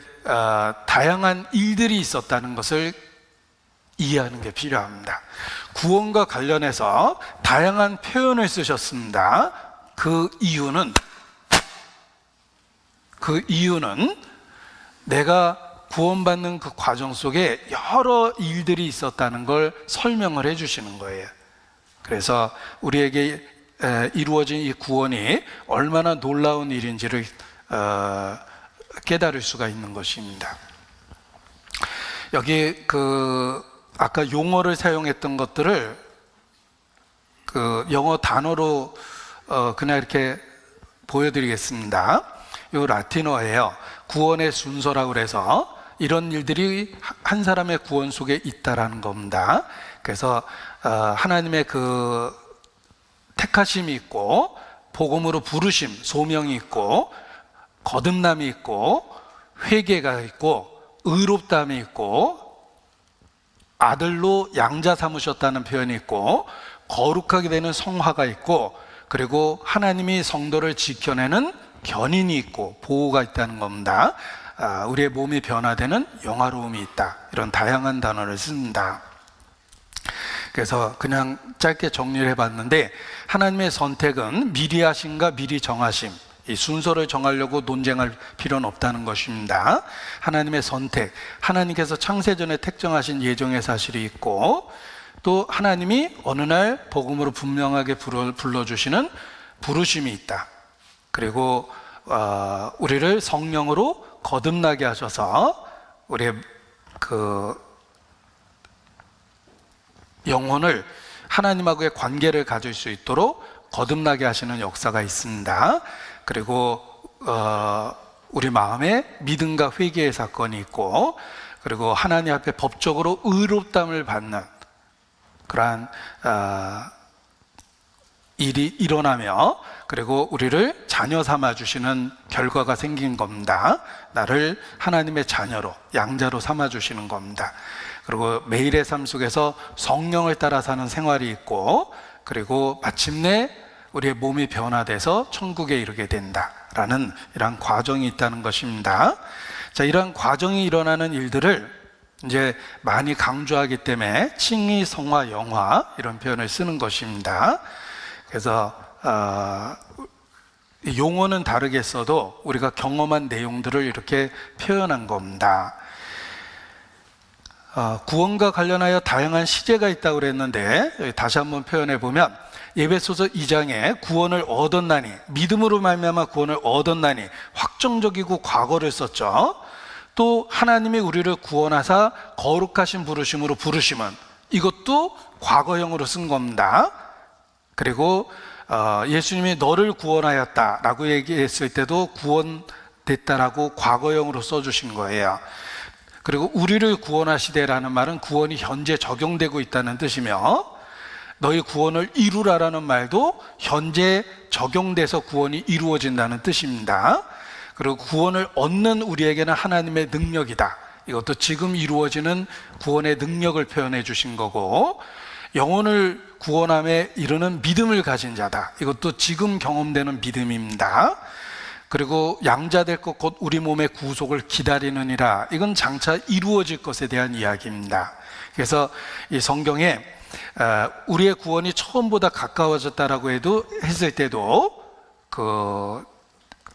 다양한 일들이 있었다는 것을 이해하는 게 필요합니다. 구원과 관련해서 다양한 표현을 쓰셨습니다. 그 이유는 내가 구원받는 그 과정 속에 여러 일들이 있었다는 걸 설명을 해 주시는 거예요. 그래서 우리에게 이루어진 이 구원이 얼마나 놀라운 일인지를 깨달을 수가 있는 것입니다. 여기 아까 용어를 사용했던 것들을 영어 단어로 그냥 이렇게 보여드리겠습니다. 이 라틴어예요. 구원의 순서라고 그래서 이런 일들이 한 사람의 구원 속에 있다라는 겁니다. 그래서 하나님의 택하심이 있고, 복음으로 부르심, 소명이 있고, 거듭남이 있고, 회개가 있고, 의롭다함이 있고, 아들로 양자 삼으셨다는 표현이 있고, 거룩하게 되는 성화가 있고, 그리고 하나님이 성도를 지켜내는 견인이 있고 보호가 있다는 겁니다. 우리의 몸이 변화되는 영화로움이 있다. 이런 다양한 단어를 씁니다. 그래서 그냥 짧게 정리를 해봤는데, 하나님의 선택은 미리 하심과 미리 정하심, 이 순서를 정하려고 논쟁할 필요는 없다는 것입니다. 하나님의 선택, 하나님께서 창세전에 택정하신 예정의 사실이 있고, 또 하나님이 어느 날 복음으로 분명하게 불러주시는 부르심이 있다. 그리고 우리를 성령으로 거듭나게 하셔서 우리의 영혼을 하나님하고의 관계를 가질 수 있도록 거듭나게 하시는 역사가 있습니다. 그리고 우리 마음에 믿음과 회개의 사건이 있고, 그리고 하나님 앞에 법적으로 의롭다함을 받는 그러한 일이 일어나며, 그리고 우리를 자녀 삼아 주시는 결과가 생긴 겁니다. 나를 하나님의 자녀로, 양자로 삼아 주시는 겁니다. 그리고 매일의 삶 속에서 성령을 따라 사는 생활이 있고, 그리고 마침내 우리의 몸이 변화돼서 천국에 이르게 된다라는 이러한 과정이 있다는 것입니다. 자, 이러한 과정이 일어나는 일들을 이제 많이 강조하기 때문에 칭의, 성화, 영화 이런 표현을 쓰는 것입니다. 그래서 용어는 다르게 써도 우리가 경험한 내용들을 이렇게 표현한 겁니다. 구원과 관련하여 다양한 시제가 있다고 그랬는데, 다시 한번 표현해 보면 에베소서 2장에 구원을 얻었나니, 믿음으로 말미암아 구원을 얻었나니, 확정적이고 과거를 썼죠. 또 하나님이 우리를 구원하사 거룩하신 부르심으로 부르심은, 이것도 과거형으로 쓴 겁니다. 그리고 예수님이 너를 구원하였다라고 얘기했을 때도 구원됐다라고 과거형으로 써주신 거예요. 그리고 우리를 구원하시되라는 말은 구원이 현재 적용되고 있다는 뜻이며, 너희 구원을 이루라라는 말도 현재 적용돼서 구원이 이루어진다는 뜻입니다. 그리고 구원을 얻는 우리에게는 하나님의 능력이다. 이것도 지금 이루어지는 구원의 능력을 표현해 주신 거고, 영혼을 구원함에 이르는 믿음을 가진 자다. 이것도 지금 경험되는 믿음입니다. 그리고 양자될 것 곧 우리 몸의 구속을 기다리느니라. 이건 장차 이루어질 것에 대한 이야기입니다. 그래서 이 성경에 우리의 구원이 처음보다 가까워졌다라고 했을 때도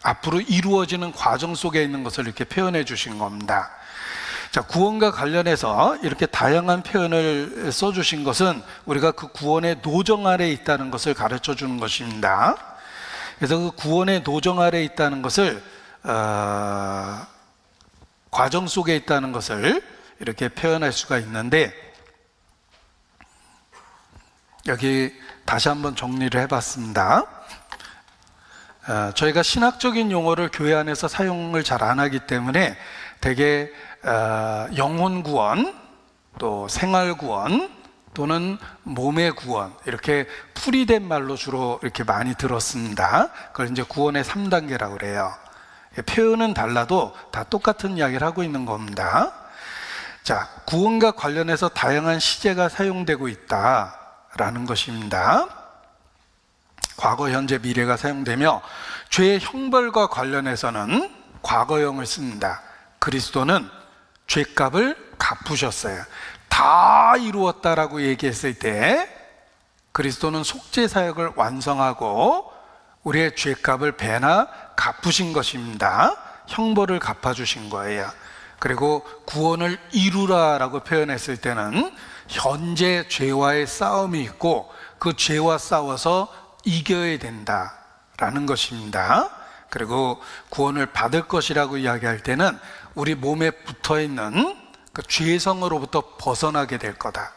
앞으로 이루어지는 과정 속에 있는 것을 이렇게 표현해 주신 겁니다. 자, 구원과 관련해서 이렇게 다양한 표현을 써주신 것은 우리가 그 구원의 노정 아래에 있다는 것을 가르쳐 주는 것입니다. 그래서 그 구원의 노정 아래에 있다는 것을 과정 속에 있다는 것을 이렇게 표현할 수가 있는데, 여기 다시 한번 정리를 해봤습니다. 저희가 신학적인 용어를 교회 안에서 사용을 잘 안 하기 때문에 되게 영혼 구원, 또 생활 구원, 또는 몸의 구원, 이렇게 풀이된 말로 주로 이렇게 많이 들었습니다. 그걸 이제 구원의 3단계라고 그래요. 표현은 달라도 다 똑같은 이야기를 하고 있는 겁니다. 자, 구원과 관련해서 다양한 시제가 사용되고 있다라는 것입니다. 과거, 현재, 미래가 사용되며, 죄의 형벌과 관련해서는 과거형을 씁니다. 그리스도는 죄값을 갚으셨어요. 다 이루었다라고 얘기했을 때 그리스도는 속죄 사역을 완성하고 우리의 죄값을 배나 갚으신 것입니다. 형벌을 갚아주신 거예요. 그리고 구원을 이루라라고 표현했을 때는 현재 죄와의 싸움이 있고 그 죄와 싸워서 이겨야 된다라는 것입니다. 그리고 구원을 받을 것이라고 이야기할 때는 우리 몸에 붙어있는 그 죄성으로부터 벗어나게 될 거다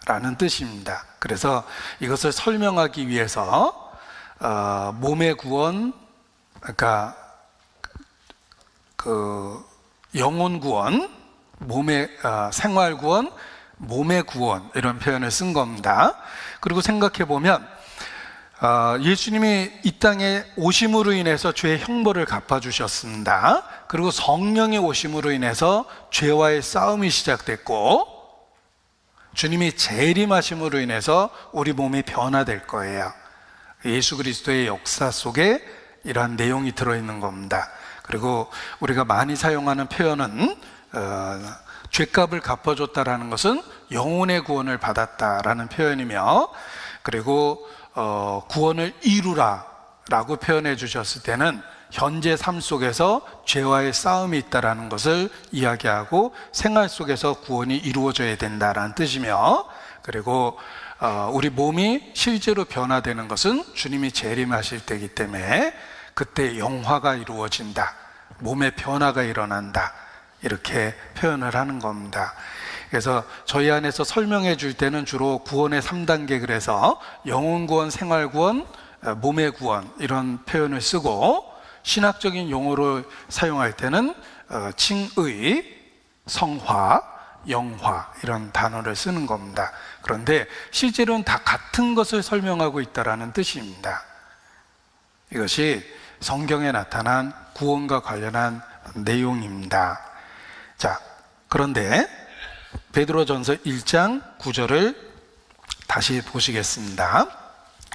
라는 뜻입니다. 그래서 이것을 설명하기 위해서 몸의 구원, 그러니까 그 영혼 구원, 몸의 생활 구원, 몸의 구원, 이런 표현을 쓴 겁니다. 그리고 생각해 보면 예수님이 이 땅에 오심으로 인해서 죄의 형벌을 갚아주셨습니다. 그리고 성령의 오심으로 인해서 죄와의 싸움이 시작됐고, 주님이 재림하심으로 인해서 우리 몸이 변화될 거예요. 예수 그리스도의 역사 속에 이러한 내용이 들어있는 겁니다. 그리고 우리가 많이 사용하는 표현은 죄값을 갚아줬다라는 것은 영혼의 구원을 받았다라는 표현이며, 그리고 구원을 이루라 라고 표현해 주셨을 때는 현재 삶 속에서 죄와의 싸움이 있다라는 것을 이야기하고 생활 속에서 구원이 이루어져야 된다라는 뜻이며, 그리고 우리 몸이 실제로 변화되는 것은 주님이 재림하실 때이기 때문에 그때 영화가 이루어진다, 몸의 변화가 일어난다, 이렇게 표현을 하는 겁니다. 그래서 저희 안에서 설명해 줄 때는 주로 구원의 3단계, 그래서 영혼 구원, 생활 구원, 몸의 구원, 이런 표현을 쓰고, 신학적인 용어로 사용할 때는 칭의, 성화, 영화, 이런 단어를 쓰는 겁니다. 그런데 실제로는 다 같은 것을 설명하고 있다는 뜻입니다. 이것이 성경에 나타난 구원과 관련한 내용입니다. 자, 그런데 베드로전서 1장 9절을 다시 보시겠습니다.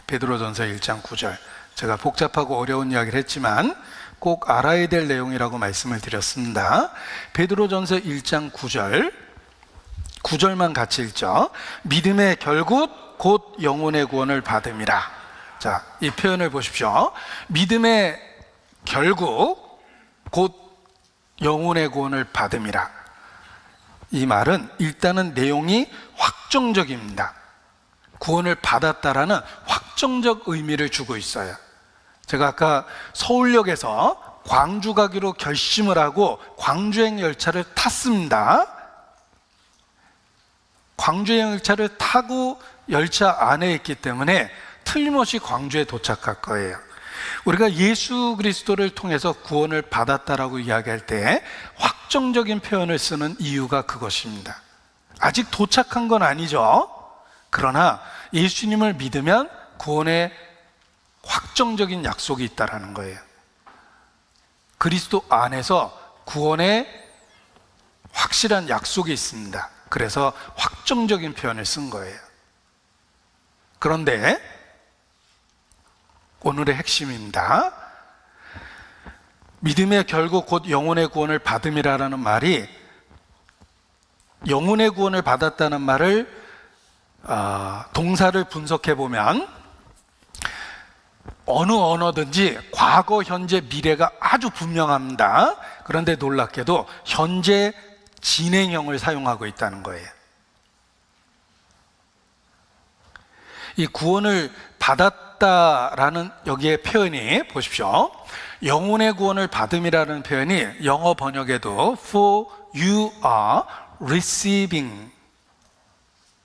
베드로전서 1장 9절. 제가 복잡하고 어려운 이야기를 했지만 꼭 알아야 될 내용이라고 말씀을 드렸습니다. 베드로전서 1장 9절, 9절만 같이 읽죠. 믿음의 결국 곧 영혼의 구원을 받음이라. 자, 이 표현을 보십시오. 믿음의 결국 곧 영혼의 구원을 받음이라. 이 말은 일단은 내용이 확정적입니다. 구원을 받았다라는 확정적 의미를 주고 있어요. 제가 아까 서울역에서 광주 가기로 결심을 하고 광주행 열차를 탔습니다. 광주행 열차를 타고 열차 안에 있기 때문에 틀림없이 광주에 도착할 거예요. 우리가 예수 그리스도를 통해서 구원을 받았다라고 이야기할 때 확정적인 표현을 쓰는 이유가 그것입니다. 아직 도착한 건 아니죠. 그러나 예수님을 믿으면 구원의 확정적인 약속이 있다라는 거예요. 그리스도 안에서 구원의 확실한 약속이 있습니다. 그래서 확정적인 표현을 쓴 거예요. 그런데 오늘의 핵심입니다. 믿음의 결국 곧 영혼의 구원을 받음이라는 말이, 영혼의 구원을 받았다는 말을 동사를 분석해 보면 어느 언어든지 과거, 현재, 미래가 아주 분명합니다. 그런데 놀랍게도 현재 진행형을 사용하고 있다는 거예요. 이 구원을 받았다라는 여기에 표현이 보십시오. 영혼의 구원을 받음이라는 표현이 영어 번역에도 for you are receiving,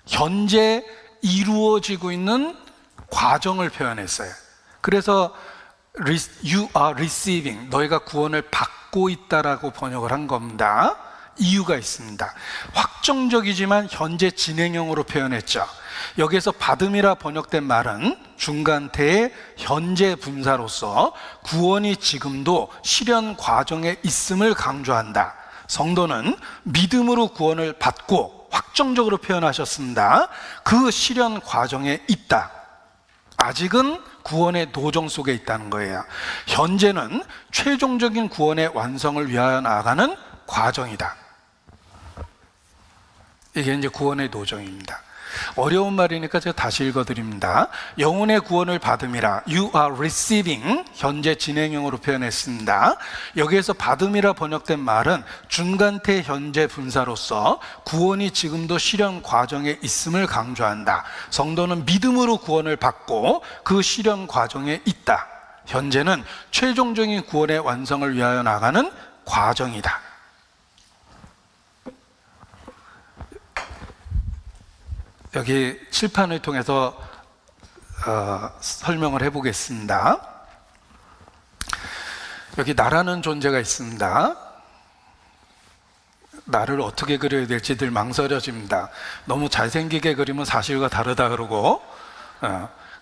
현재 이루어지고 있는 과정을 표현했어요. 그래서 you are receiving, 너희가 구원을 받고 있다라고 번역을 한 겁니다. 이유가 있습니다. 확정적이지만 현재 진행형으로 표현했죠. 여기에서 받음이라 번역된 말은 중간태의 현재 분사로서 구원이 지금도 실현 과정에 있음을 강조한다. 성도는 믿음으로 구원을 받고 확정적으로 표현하셨습니다. 그 실현 과정에 있다. 아직은 구원의 도정 속에 있다는 거예요. 현재는 최종적인 구원의 완성을 위하여 나아가는 과정이다. 이게 이제 구원의 도정입니다. 어려운 말이니까 제가 다시 읽어드립니다. 영혼의 구원을 받음이라, you are receiving, 현재 진행형으로 표현했습니다. 여기에서 받음이라 번역된 말은 중간태 현재 분사로서 구원이 지금도 실현 과정에 있음을 강조한다. 성도는 믿음으로 구원을 받고 그 실현 과정에 있다. 현재는 최종적인 구원의 완성을 위하여 나가는 과정이다. 여기 칠판을 통해서 설명을 해보겠습니다. 여기 나라는 존재가 있습니다. 나를 어떻게 그려야 될지 늘 망설여집니다. 너무 잘생기게 그리면 사실과 다르다 그러고,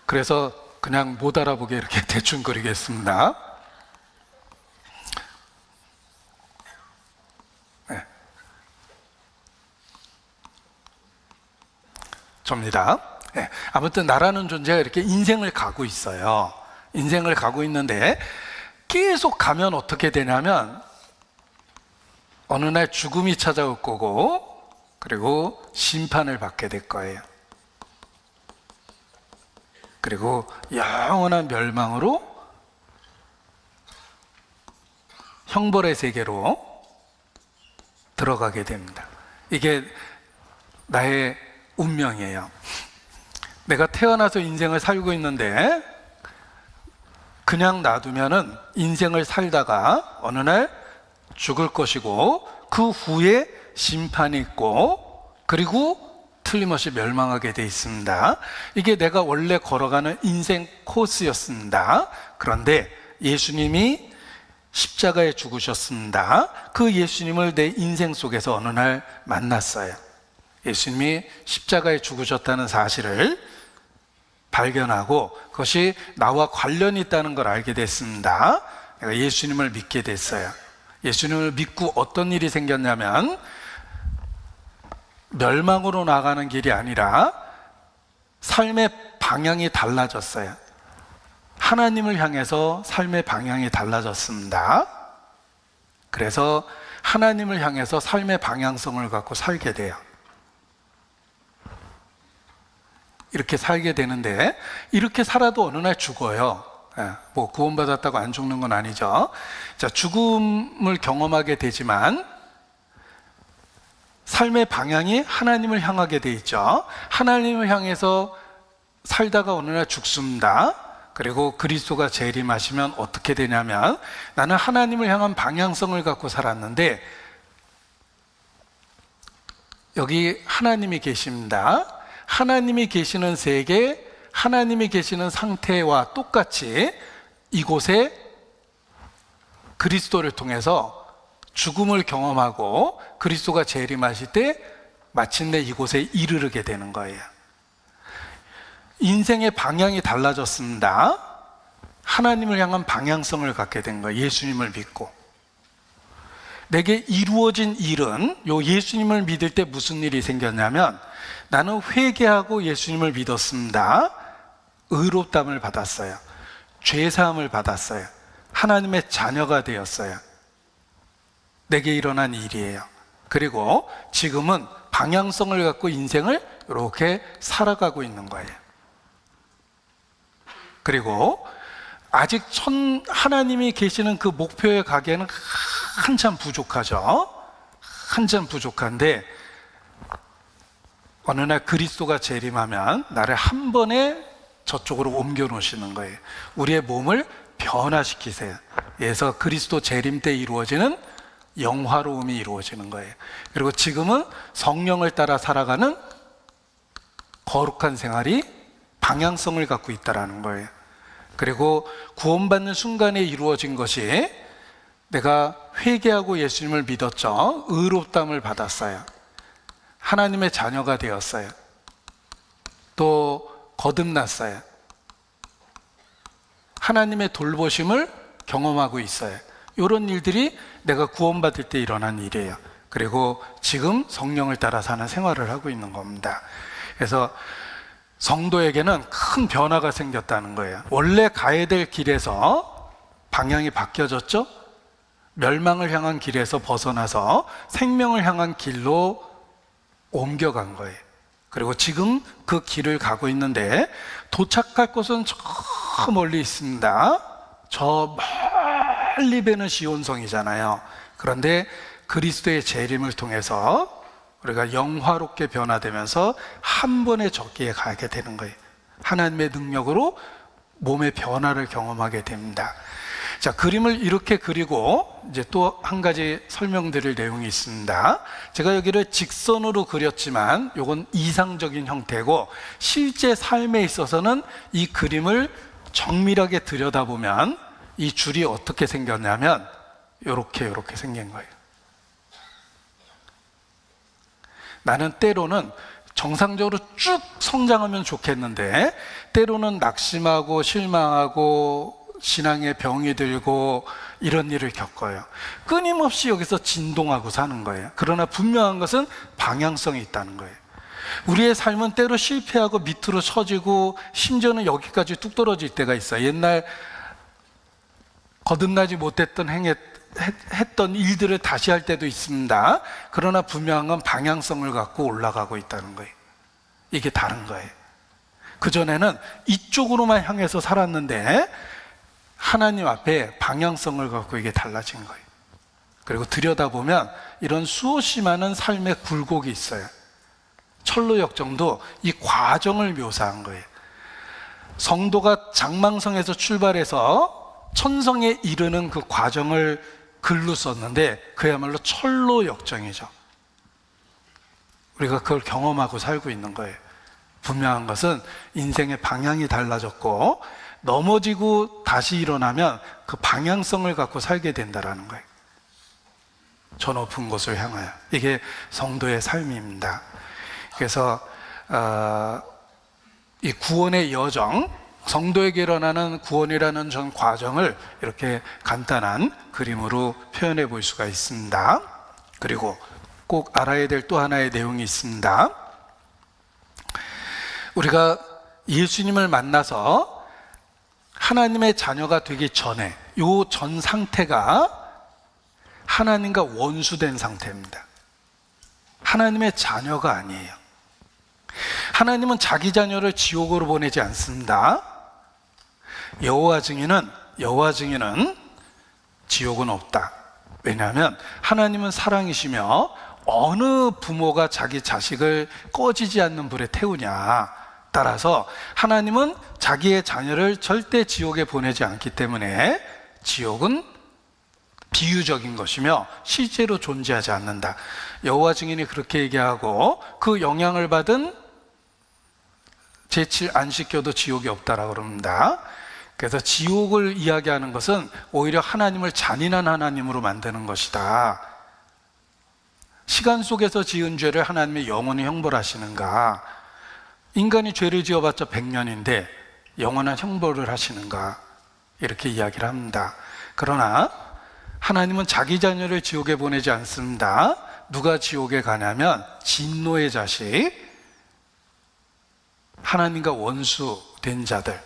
그래서 그냥 못 알아보게 이렇게 대충 그리겠습니다. 네. 접니다. 네. 아무튼 나라는 존재가 이렇게 인생을 가고 있어요. 인생을 가고 있는데 계속 가면 어떻게 되냐면 어느 날 죽음이 찾아올 거고, 그리고 심판을 받게 될 거예요. 그리고 영원한 멸망으로 형벌의 세계로 들어가게 됩니다. 이게 나의 운명이에요. 내가 태어나서 인생을 살고 있는데 그냥 놔두면은 인생을 살다가 어느 날 죽을 것이고, 그 후에 심판이 있고, 그리고 틀림없이 멸망하게 돼 있습니다. 이게 내가 원래 걸어가는 인생 코스였습니다. 그런데 예수님이 십자가에 죽으셨습니다. 그 예수님을 내 인생 속에서 어느 날 만났어요. 예수님이 십자가에 죽으셨다는 사실을 발견하고 그것이 나와 관련이 있다는 걸 알게 됐습니다. 내가 예수님을 믿게 됐어요. 예수님을 믿고 어떤 일이 생겼냐면 멸망으로 나가는 길이 아니라 삶의 방향이 달라졌어요. 하나님을 향해서 삶의 방향이 달라졌습니다. 그래서 하나님을 향해서 삶의 방향성을 갖고 살게 돼요. 이렇게 살게 되는데, 이렇게 살아도 어느 날 죽어요. 뭐 구원받았다고 안 죽는 건 아니죠. 자, 죽음을 경험하게 되지만 삶의 방향이 하나님을 향하게 돼 있죠. 하나님을 향해서 살다가 어느 날 죽습니다. 그리고 그리스도가 재림하시면 어떻게 되냐면, 나는 하나님을 향한 방향성을 갖고 살았는데 여기 하나님이 계십니다. 하나님이 계시는 세계, 하나님이 계시는 상태와 똑같이 이곳에 그리스도를 통해서 죽음을 경험하고 그리스도가 재림하실 때 마침내 이곳에 이르게 되는 거예요. 인생의 방향이 달라졌습니다. 하나님을 향한 방향성을 갖게 된 거예요. 예수님을 믿고. 내게 이루어진 일은, 요 예수님을 믿을 때 무슨 일이 생겼냐면, 나는 회개하고 예수님을 믿었습니다. 의롭다함을 받았어요. 죄사함을 받았어요. 하나님의 자녀가 되었어요. 내게 일어난 일이에요. 그리고 지금은 방향성을 갖고 인생을 이렇게 살아가고 있는 거예요. 그리고 아직 하나님이 계시는 그 목표에 가기에는 한참 부족하죠. 한참 부족한데 어느 날 그리스도가 재림하면 나를 한 번에 저쪽으로 옮겨 놓으시는 거예요. 우리의 몸을 변화시키세요. 그래서 그리스도 재림 때 이루어지는 영화로움이 이루어지는 거예요. 그리고 지금은 성령을 따라 살아가는 거룩한 생활이 방향성을 갖고 있다는 거예요. 그리고 구원받는 순간에 이루어진 것이, 내가 회개하고 예수님을 믿었죠. 의롭다함을 받았어요. 하나님의 자녀가 되었어요. 또 거듭났어요. 하나님의 돌보심을 경험하고 있어요. 이런 일들이 내가 구원받을 때 일어난 일이에요. 그리고 지금 성령을 따라 사는 생활을 하고 있는 겁니다. 그래서 성도에게는 큰 변화가 생겼다는 거예요. 원래 가야 될 길에서 방향이 바뀌어졌죠? 멸망을 향한 길에서 벗어나서 생명을 향한 길로 옮겨간 거예요. 그리고 지금 그 길을 가고 있는데, 도착할 곳은 저 멀리 있습니다. 저 멀리 배는 시온성이잖아요. 그런데 그리스도의 재림을 통해서 우리가 영화롭게 변화되면서 한 번에 저기에 가게 되는 거예요. 하나님의 능력으로 몸의 변화를 경험하게 됩니다. 자, 그림을 이렇게 그리고 이제 또 한 가지 설명드릴 내용이 있습니다. 제가 여기를 직선으로 그렸지만 이건 이상적인 형태고, 실제 삶에 있어서는 이 그림을 정밀하게 들여다보면 이 줄이 어떻게 생겼냐면 이렇게 생긴 거예요. 나는 때로는 정상적으로 쭉 성장하면 좋겠는데, 때로는 낙심하고 실망하고 신앙에 병이 들고 이런 일을 겪어요. 끊임없이 여기서 진동하고 사는 거예요. 그러나 분명한 것은 방향성이 있다는 거예요. 우리의 삶은 때로 실패하고 밑으로 처지고 심지어는 여기까지 뚝 떨어질 때가 있어요. 옛날 거듭나지 못했던 했던 일들을 다시 할 때도 있습니다. 그러나 분명한 건 방향성을 갖고 올라가고 있다는 거예요. 이게 다른 거예요. 그전에는 이쪽으로만 향해서 살았는데 하나님 앞에 방향성을 갖고 이게 달라진 거예요. 그리고 들여다보면 이런 수없이 많은 삶의 굴곡이 있어요. 철로 역정도 이 과정을 묘사한 거예요. 성도가 장망성에서 출발해서 천성에 이르는 그 과정을 글로 썼는데 그야말로 철로 역정이죠. 우리가 그걸 경험하고 살고 있는 거예요. 분명한 것은 인생의 방향이 달라졌고 넘어지고 다시 일어나면 그 방향성을 갖고 살게 된다는 거예요. 저 높은 곳을 향하여. 이게 성도의 삶입니다. 그래서 이 구원의 여정, 성도에게 일어나는 구원이라는 전 과정을 이렇게 간단한 그림으로 표현해 볼 수가 있습니다. 그리고 꼭 알아야 될 또 하나의 내용이 있습니다. 우리가 예수님을 만나서 하나님의 자녀가 되기 전에 요 전 상태가 하나님과 원수된 상태입니다. 하나님의 자녀가 아니에요. 하나님은 자기 자녀를 지옥으로 보내지 않습니다. 여호와 증인은 지옥은 없다. 왜냐하면 하나님은 사랑이시며 어느 부모가 자기 자식을 꺼지지 않는 불에 태우냐. 따라서 하나님은 자기의 자녀를 절대 지옥에 보내지 않기 때문에 지옥은 비유적인 것이며 실제로 존재하지 않는다. 여호와 증인이 그렇게 얘기하고 그 영향을 받은 제7 안식교도 지옥이 없다라고 그럽니다. 그래서 지옥을 이야기하는 것은 오히려 하나님을 잔인한 하나님으로 만드는 것이다. 시간 속에서 지은 죄를 하나님이 영원히 형벌하시는가? 인간이 죄를 지어봤자 100년인데 영원한 형벌을 하시는가? 이렇게 이야기를 합니다. 그러나 하나님은 자기 자녀를 지옥에 보내지 않습니다. 누가 지옥에 가냐면 진노의 자식, 하나님과 원수된 자들.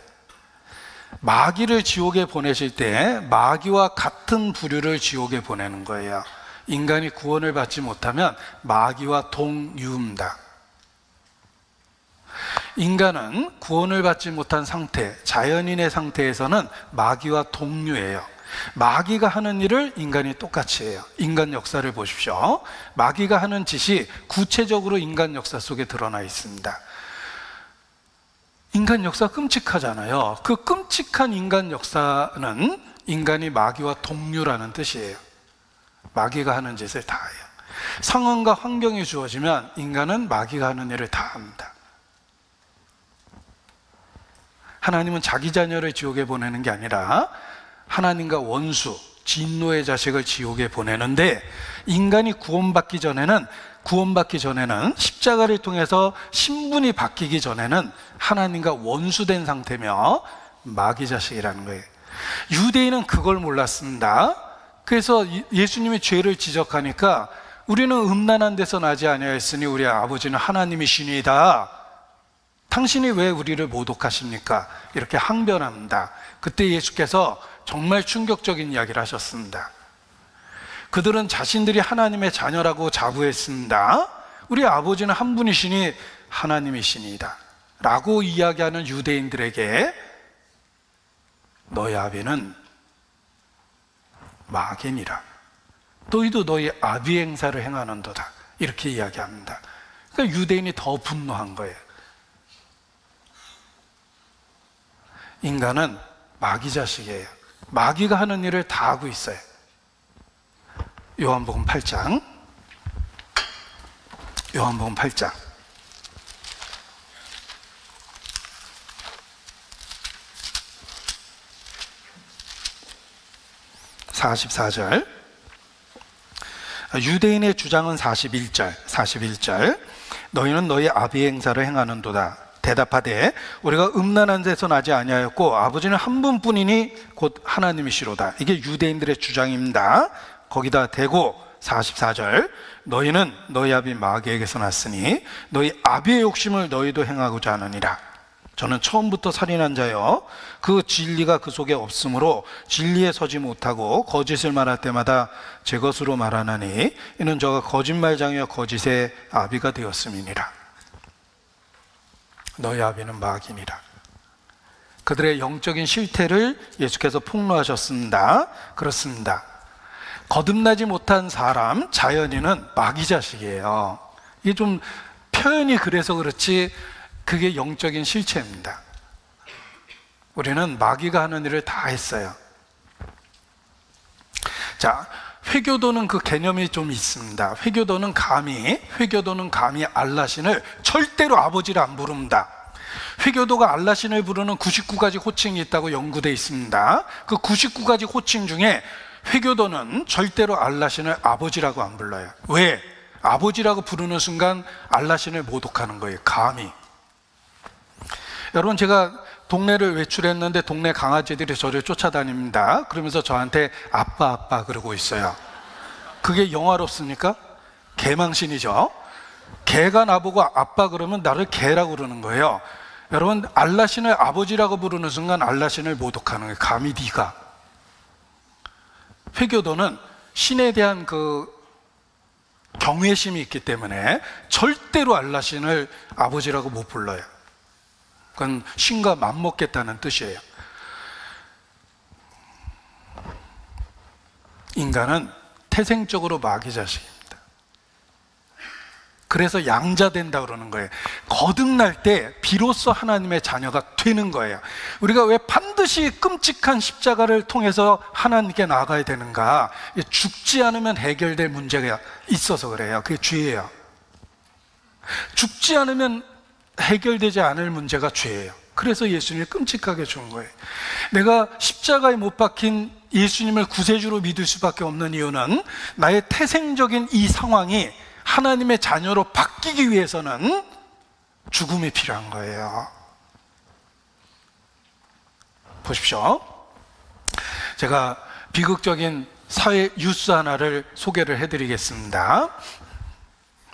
마귀를 지옥에 보내실 때 마귀와 같은 부류를 지옥에 보내는 거예요. 인간이 구원을 받지 못하면 마귀와 동유입니다. 인간은 구원을 받지 못한 상태, 자연인의 상태에서는 마귀와 동류예요. 마귀가 하는 일을 인간이 똑같이 해요. 인간 역사를 보십시오. 마귀가 하는 짓이 구체적으로 인간 역사 속에 드러나 있습니다. 인간 역사 끔찍하잖아요. 그 끔찍한 인간 역사는 인간이 마귀와 동류라는 뜻이에요. 마귀가 하는 짓을 다 해요. 상황과 환경이 주어지면 인간은 마귀가 하는 일을 다 합니다. 하나님은 자기 자녀를 지옥에 보내는 게 아니라 하나님과 원수, 진노의 자식을 지옥에 보내는데, 인간이 구원받기 전에는 십자가를 통해서 신분이 바뀌기 전에는 하나님과 원수된 상태며 마귀 자식이라는 거예요. 유대인은 그걸 몰랐습니다. 그래서 예수님이 죄를 지적하니까 우리는 음란한 데서 나지 아니하였으니 우리 아버지는 하나님이시니이다. 당신이 왜 우리를 모독하십니까? 이렇게 항변합니다. 그때 예수께서 정말 충격적인 이야기를 하셨습니다. 그들은 자신들이 하나님의 자녀라고 자부했습니다. 우리 아버지는 한 분이시니 하나님이시니이다 라고 이야기하는 유대인들에게 너희 아비는 마귀니라, 너희도 너희 아비 행사를 행하는도다, 이렇게 이야기합니다. 그러니까 유대인이 더 분노한 거예요. 인간은 마귀 자식이에요. 마귀가 하는 일을 다 하고 있어요. 요한복음 8장. 요한복음 8장. 44절. 유대인의 주장은 41절. 너희는 너희 아비의 행사를 행하는도다. 대답하되 우리가 음란한 데서 나지 아니하였고 아버지는 한 분뿐이니 곧 하나님이시로다. 이게 유대인들의 주장입니다. 거기다 대고 44절. 너희는 너희 아비 마귀에게서 났으니 너희 아비의 욕심을 너희도 행하고자 하느니라. 저는 처음부터 살인한 자여 그 진리가 그 속에 없으므로 진리에 서지 못하고 거짓을 말할 때마다 제 것으로 말하나니 이는 저가 거짓말장이여 거짓의 아비가 되었음이니라. 너희 아비는 마귀니라. 그들의 영적인 실태를 예수께서 폭로하셨습니다. 그렇습니다. 거듭나지 못한 사람, 자연인은 마귀 자식이에요. 이게 좀 표현이 그래서 그렇지 그게 영적인 실체입니다. 우리는 마귀가 하는 일을 다 했어요. 자, 회교도는 그 개념이 좀 있습니다. 회교도는 감히 알라신을 절대로 아버지를 안 부릅니다. 회교도가 알라신을 부르는 99가지 호칭이 있다고 연구되어 있습니다. 그 99가지 호칭 중에 회교도는 절대로 알라신을 아버지라고 안 불러요. 왜? 아버지라고 부르는 순간 알라신을 모독하는 거예요. 감히. 여러분, 제가 동네를 외출했는데 동네 강아지들이 저를 쫓아다닙니다. 그러면서 저한테 아빠 그러고 있어요. 그게 영화롭습니까? 개망신이죠. 개가 나보고 아빠 그러면 나를 개라고 그러는 거예요. 여러분, 알라신을 아버지라고 부르는 순간 알라신을 모독하는 거예요. 감히 네가. 회교도는 신에 대한 그 경외심이 있기 때문에 절대로 알라신을 아버지라고 못 불러요. 그건 신과 맞먹겠다는 뜻이에요. 인간은 태생적으로 마귀 자식입니다. 그래서 양자된다 그러는 거예요. 거듭날 때 비로소 하나님의 자녀가 되는 거예요. 우리가 왜 반드시 끔찍한 십자가를 통해서 하나님께 나아가야 되는가? 죽지 않으면 해결될 문제가 있어서 그래요. 그게 죄예요. 죽지 않으면 해결되지 않을 문제가 죄예요. 그래서 예수님이 끔찍하게 죽은 거예요. 내가 십자가에 못 박힌 예수님을 구세주로 믿을 수밖에 없는 이유는 나의 태생적인 이 상황이 하나님의 자녀로 바뀌기 위해서는 죽음이 필요한 거예요. 보십시오. 제가 비극적인 사회 뉴스 하나를 소개를 해드리겠습니다.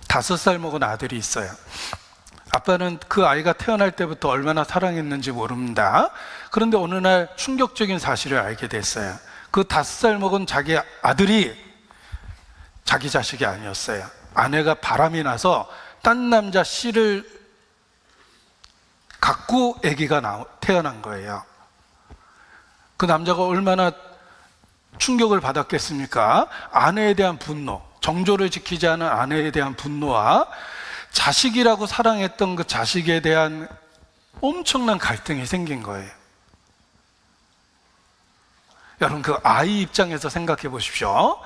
5살 먹은 아들이 있어요. 아빠는 그 아이가 태어날 때부터 얼마나 사랑했는지 모릅니다. 그런데 어느 날 충격적인 사실을 알게 됐어요. 그 5살 먹은 자기 아들이 자기 자식이 아니었어요. 아내가 바람이 나서 딴 남자 씨를 갖고 아기가 태어난 거예요. 그 남자가 얼마나 충격을 받았겠습니까? 아내에 대한 분노, 정조를 지키지 않은 아내에 대한 분노와 자식이라고 사랑했던 그 자식에 대한 엄청난 갈등이 생긴 거예요. 여러분, 그 아이 입장에서 생각해 보십시오.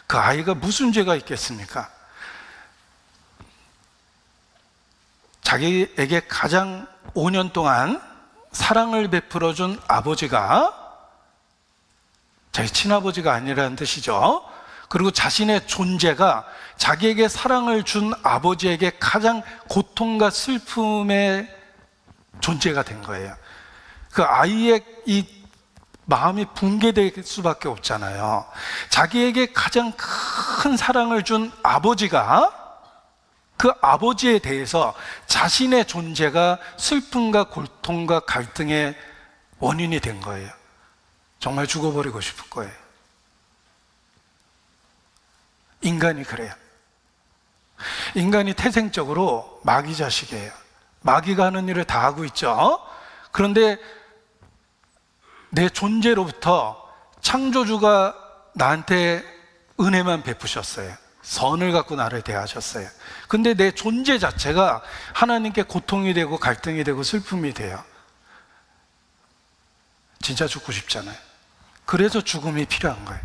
그 아이가 무슨 죄가 있겠습니까? 자기에게 가장 5년 동안 사랑을 베풀어준 아버지가 자기 친아버지가 아니라는 뜻이죠. 그리고 자신의 존재가 자기에게 사랑을 준 아버지에게 가장 고통과 슬픔의 존재가 된 거예요. 그 아이의 이 마음이 붕괴될 수밖에 없잖아요. 자기에게 가장 큰 사랑을 준 아버지가 그 아버지에 대해서 자신의 존재가 슬픔과 고통과 갈등의 원인이 된 거예요. 정말 죽어버리고 싶을 거예요. 인간이 그래요. 인간이 태생적으로 마귀 자식이에요. 마귀가 하는 일을 다 하고 있죠. 그런데 내 존재로부터 창조주가 나한테 은혜만 베푸셨어요. 선을 갖고 나를 대하셨어요. 근데 내 존재 자체가 하나님께 고통이 되고 갈등이 되고 슬픔이 돼요. 진짜 죽고 싶잖아요. 그래서 죽음이 필요한 거예요.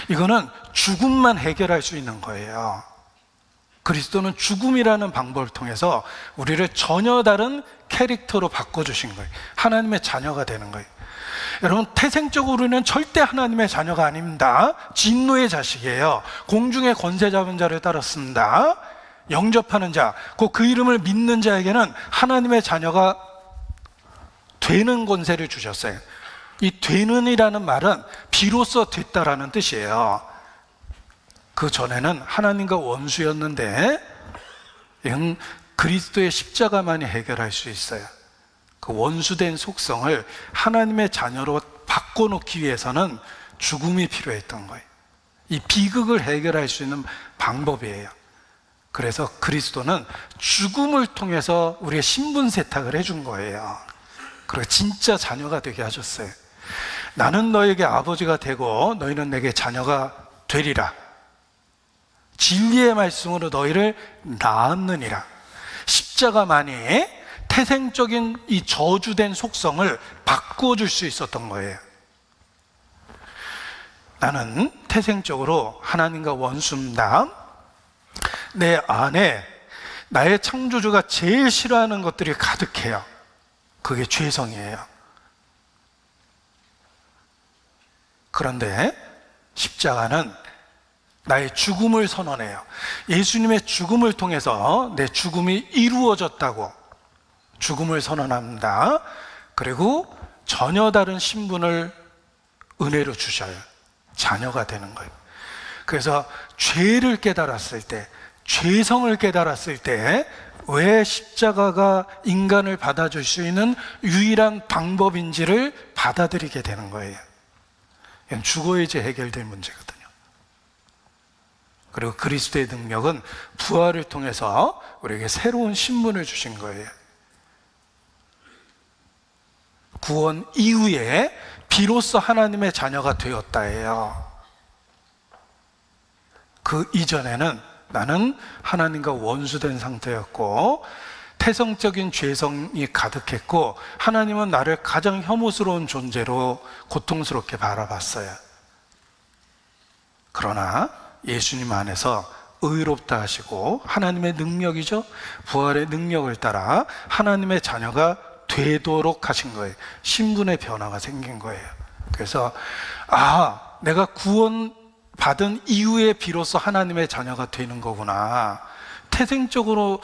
이거는 죽음만 해결할 수 있는 거예요. 그리스도는 죽음이라는 방법을 통해서 우리를 전혀 다른 캐릭터로 바꿔주신 거예요. 하나님의 자녀가 되는 거예요. 여러분, 태생적으로는 절대 하나님의 자녀가 아닙니다. 진노의 자식이에요. 공중의 권세 잡은 자를 따랐습니다. 영접하는 자, 그 이름을 믿는 자에게는 하나님의 자녀가 되는 권세를 주셨어요. 이 되는이라는 말은 비로소 됐다라는 뜻이에요. 그 전에는 하나님과 원수였는데 이건 그리스도의 십자가만이 해결할 수 있어요. 그 원수된 속성을 하나님의 자녀로 바꿔놓기 위해서는 죽음이 필요했던 거예요. 이 비극을 해결할 수 있는 방법이에요. 그래서 그리스도는 죽음을 통해서 우리의 신분 세탁을 해준 거예요. 그리고 진짜 자녀가 되게 하셨어요. 나는 너에게 아버지가 되고 너희는 내게 자녀가 되리라. 진리의 말씀으로 너희를 낳았느니라. 십자가만이 태생적인 이 저주된 속성을 바꾸어줄 수 있었던 거예요. 나는 태생적으로 하나님과 원수입니다. 내 안에 나의 창조주가 제일 싫어하는 것들이 가득해요. 그게 죄성이에요. 그런데 십자가는 나의 죽음을 선언해요. 예수님의 죽음을 통해서 내 죽음이 이루어졌다고 죽음을 선언합니다. 그리고 전혀 다른 신분을 은혜로 주셔요. 자녀가 되는 거예요. 그래서 죄를 깨달았을 때, 죄성을 깨달았을 때 왜 십자가가 인간을 받아줄 수 있는 유일한 방법인지를 받아들이게 되는 거예요. 이건 죽어야지 해결될 문제거든요. 그리고 그리스도의 능력은 부활을 통해서 우리에게 새로운 신분을 주신 거예요. 구원 이후에 비로소 하나님의 자녀가 되었다예요. 그 이전에는 나는 하나님과 원수된 상태였고 태성적인 죄성이 가득했고 하나님은 나를 가장 혐오스러운 존재로 고통스럽게 바라봤어요. 그러나 예수님 안에서 의롭다 하시고 하나님의 능력이죠. 부활의 능력을 따라 하나님의 자녀가 되도록 하신 거예요. 신분의 변화가 생긴 거예요. 그래서 내가 구원 받은 이후에 비로소 하나님의 자녀가 되는 거구나. 태생적으로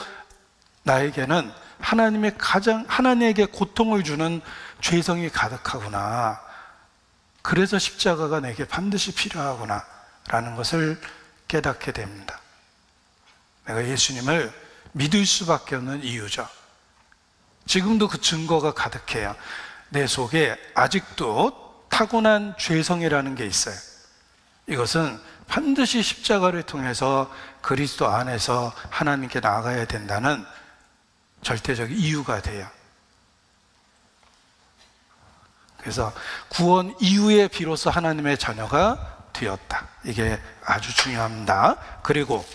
나에게는 하나님에게 고통을 주는 죄성이 가득하구나. 그래서 십자가가 내게 반드시 필요하구나 라는 것을 깨닫게 됩니다. 내가 예수님을 믿을 수밖에 없는 이유죠. 지금도 그 증거가 가득해요. 내 속에 아직도 타고난 죄성이라는 게 있어요. 이것은 반드시 십자가를 통해서 그리스도 안에서 하나님께 나아가야 된다는 절대적 이유가 돼요. 그래서 구원 이후에 비로소 하나님의 자녀가 되었다. 이게 아주 중요합니다. 그리고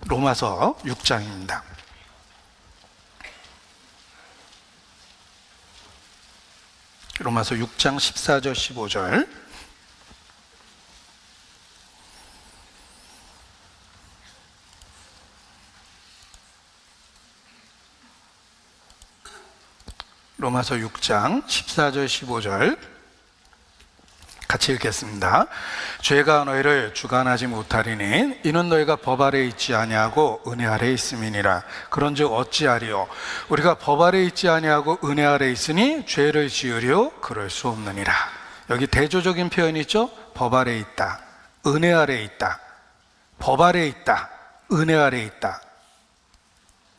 로마서 6장입니다. 로마서 6장 14절 15절. 로마서 6장 14절 15절 같이 읽겠습니다. 죄가 너희를 주관하지 못하리니 이는 너희가 법 아래 있지 아니하고 은혜 아래 있음이니라. 그런즉 어찌하리요? 우리가 법 아래 있지 아니하고 은혜 아래 있으니 죄를 지으려 그럴 수 없느니라. 여기 대조적인 표현이 있죠. 법 아래 있다, 은혜 아래 있다, 법 아래 있다, 은혜 아래 있다.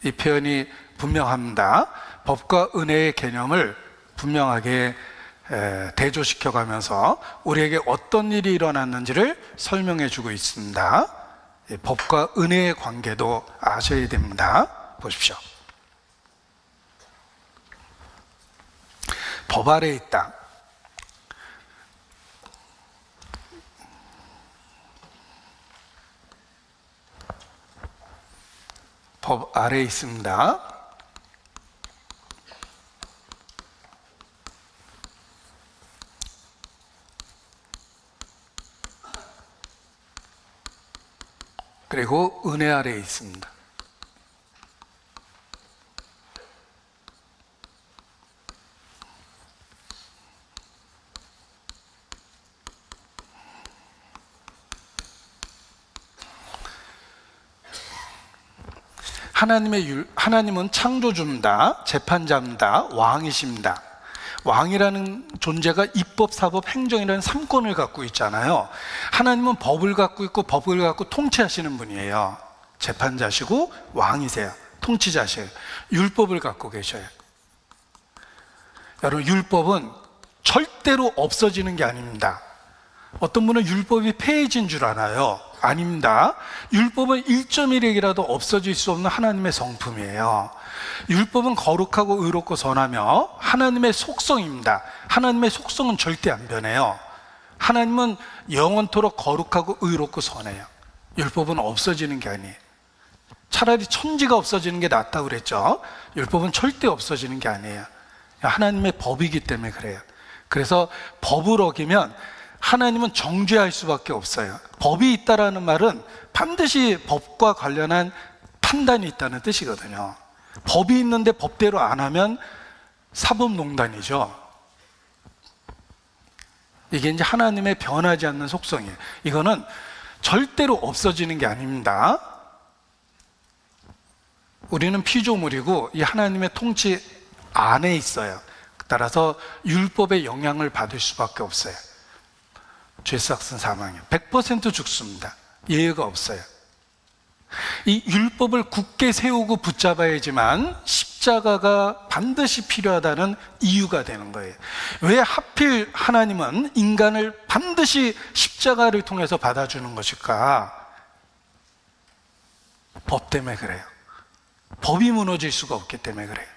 이 표현이 분명합니다. 법과 은혜의 개념을 분명하게 대조시켜가면서 우리에게 어떤 일이 일어났는지를 설명해 주고 있습니다. 법과 은혜의 관계도 아셔야 됩니다. 보십시오. 법 아래 있다. 법 아래 있습니다. 그리고 은혜 아래에 있습니다. 하나님은 창조주입니다. 재판자입니다. 왕이십니다. 왕이라는 존재가 입법, 사법, 행정이라는 3권을 갖고 있잖아요. 하나님은 법을 갖고 있고 법을 갖고 통치하시는 분이에요. 재판자시고 왕이세요. 통치자시에요. 율법을 갖고 계셔요. 여러분, 율법은 절대로 없어지는 게 아닙니다. 어떤 분은 율법이 폐해진 줄 알아요. 아닙니다. 율법은 1.1핵이라도 없어질 수 없는 하나님의 성품이에요. 율법은 거룩하고 의롭고 선하며 하나님의 속성입니다. 하나님의 속성은 절대 안 변해요. 하나님은 영원토록 거룩하고 의롭고 선해요. 율법은 없어지는 게 아니에요. 차라리 천지가 없어지는 게 낫다고 그랬죠. 율법은 절대 없어지는 게 아니에요. 하나님의 법이기 때문에 그래요. 그래서 법을 어기면 하나님은 정죄할 수밖에 없어요. 법이 있다라는 말은 반드시 법과 관련한 판단이 있다는 뜻이거든요. 법이 있는데 법대로 안 하면 사법농단이죠. 이게 이제 하나님의 변하지 않는 속성이에요. 이거는 절대로 없어지는 게 아닙니다. 우리는 피조물이고 이 하나님의 통치 안에 있어요. 따라서 율법의 영향을 받을 수밖에 없어요. 죄삭은 사망이에요. 100% 죽습니다. 예외가 없어요. 이 율법을 굳게 세우고 붙잡아야지만 십자가가 반드시 필요하다는 이유가 되는 거예요. 왜 하필 하나님은 인간을 반드시 십자가를 통해서 받아주는 것일까? 법 때문에 그래요. 법이 무너질 수가 없기 때문에 그래요.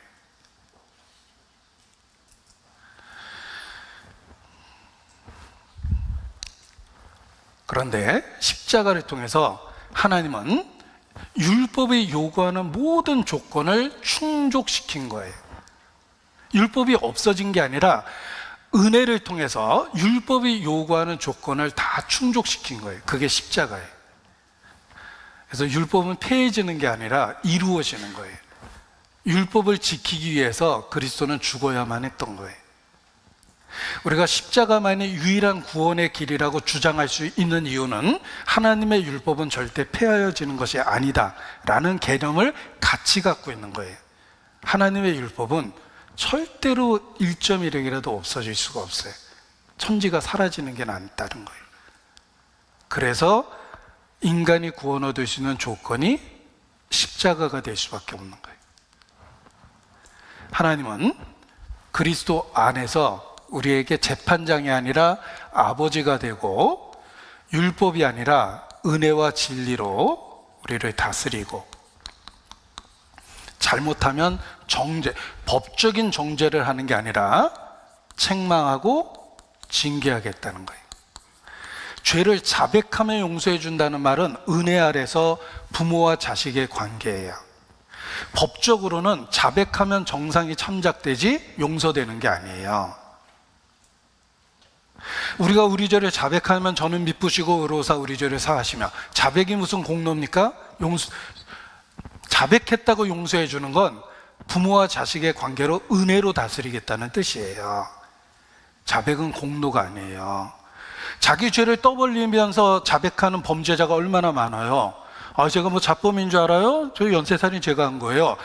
그런데 십자가를 통해서 하나님은 율법이 요구하는 모든 조건을 충족시킨 거예요. 율법이 없어진 게 아니라 은혜를 통해서 율법이 요구하는 조건을 다 충족시킨 거예요. 그게 십자가예요. 그래서 율법은 폐해지는 게 아니라 이루어지는 거예요. 율법을 지키기 위해서 그리스도는 죽어야만 했던 거예요. 우리가 십자가만이 유일한 구원의 길이라고 주장할 수 있는 이유는 하나님의 율법은 절대 폐하여지는 것이 아니다 라는 개념을 같이 갖고 있는 거예요. 하나님의 율법은 절대로 1.1핵이라도 없어질 수가 없어요. 천지가 사라지는 게 낫다는 거예요. 그래서 인간이 구원 얻을 수 있는 조건이 십자가가 될 수밖에 없는 거예요. 하나님은 그리스도 안에서 우리에게 재판장이 아니라 아버지가 되고 율법이 아니라 은혜와 진리로 우리를 다스리고, 잘못하면 정죄, 법적인 정죄를 하는 게 아니라 책망하고 징계하겠다는 거예요. 죄를 자백하며 용서해 준다는 말은 은혜 아래서 부모와 자식의 관계예요. 법적으로는 자백하면 정상이 참작되지 용서되는 게 아니에요. 우리가 우리 죄를 자백하면 저는 미쁘시고 의로우사 우리 죄를 사하시며, 자백이 무슨 공로입니까? 자백했다고 용서해 주는 건 부모와 자식의 관계로 은혜로 다스리겠다는 뜻이에요. 자백은 공로가 아니에요. 자기 죄를 떠벌리면서 자백하는 범죄자가 얼마나 많아요. 제가 뭐 자범인 줄 알아요? 저 연쇄살인 제가 한 거예요.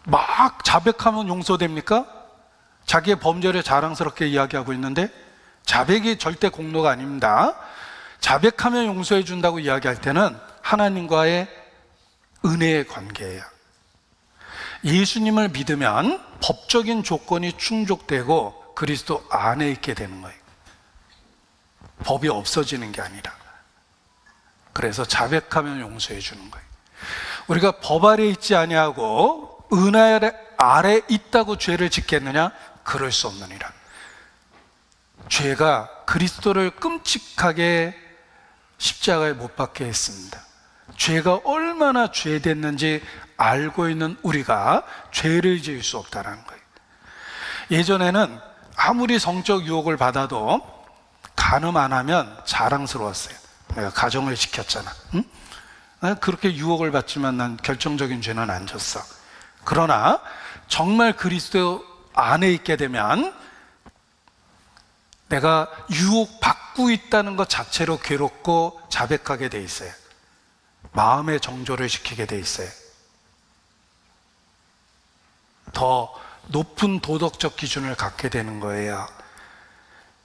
막 자백하면 용서됩니까? 자기의 범죄를 자랑스럽게 이야기하고 있는데, 자백이 절대 공로가 아닙니다. 자백하면 용서해 준다고 이야기할 때는 하나님과의 은혜의 관계예요. 예수님을 믿으면 법적인 조건이 충족되고 그리스도 안에 있게 되는 거예요. 법이 없어지는 게 아니라. 그래서 자백하면 용서해 주는 거예요. 우리가 법 아래 있지 아니하고 은혜 아래 있다고 죄를 짓겠느냐? 그럴 수 없느니라. 죄가 그리스도를 끔찍하게 십자가에 못 박게 했습니다. 죄가 얼마나 죄됐는지 알고 있는 우리가 죄를 지을 수 없다는 거예요. 예전에는 아무리 성적 유혹을 받아도 간음 안 하면 자랑스러웠어요. 내가 가정을 지켰잖아. 응? 난 그렇게 유혹을 받지만 난 결정적인 죄는 안 졌어. 그러나 정말 그리스도 안에 있게 되면 내가 유혹받고 있다는 것 자체로 괴롭고 자백하게 돼 있어요. 마음의 정조를 시키게 돼 있어요. 더 높은 도덕적 기준을 갖게 되는 거예요.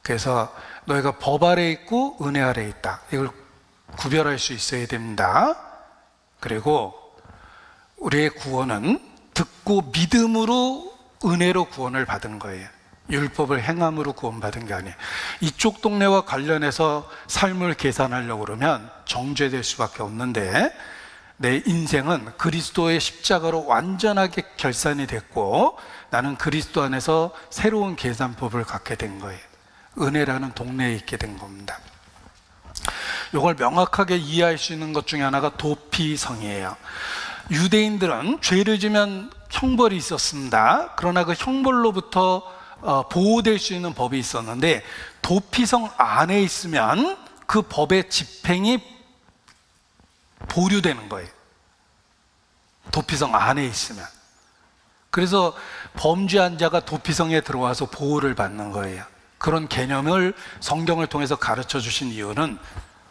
그래서 너희가 법 아래 있고 은혜 아래 있다. 이걸 구별할 수 있어야 됩니다. 그리고 우리의 구원은 듣고 믿음으로 은혜로 구원을 받은 거예요. 율법을 행함으로 구원받은 게 아니에요. 이쪽 동네와 관련해서 삶을 계산하려고 그러면 정죄될 수밖에 없는데, 내 인생은 그리스도의 십자가로 완전하게 결산이 됐고 나는 그리스도 안에서 새로운 계산법을 갖게 된 거예요. 은혜라는 동네에 있게 된 겁니다. 이걸 명확하게 이해할 수 있는 것 중에 하나가 도피성이에요. 유대인들은 죄를 지면 형벌이 있었습니다. 그러나 그 형벌로부터 보호될 수 있는 법이 있었는데, 도피성 안에 있으면 그 법의 집행이 보류되는 거예요. 도피성 안에 있으면. 그래서 범죄한 자가 도피성에 들어와서 보호를 받는 거예요. 그런 개념을 성경을 통해서 가르쳐 주신 이유는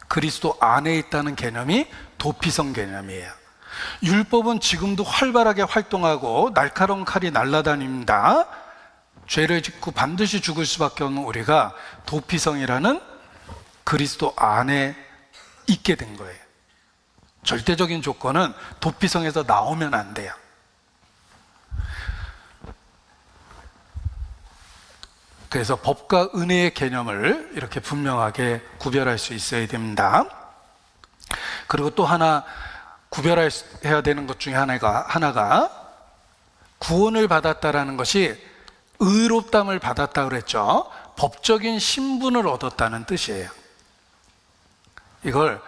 그리스도 안에 있다는 개념이 도피성 개념이에요. 율법은 지금도 활발하게 활동하고 날카로운 칼이 날아다닙니다. 죄를 짓고 반드시 죽을 수밖에 없는 우리가 도피성이라는 그리스도 안에 있게 된 거예요. 절대적인 조건은 도피성에서 나오면 안 돼요. 그래서 법과 은혜의 개념을 이렇게 분명하게 구별할 수 있어야 됩니다. 그리고 또 하나 구별해야 되는 것 중에 하나가 구원을 받았다라는 것이 의롭담을 받았다 그랬죠. 법적인 신분을 얻었다는 뜻이에요. 이걸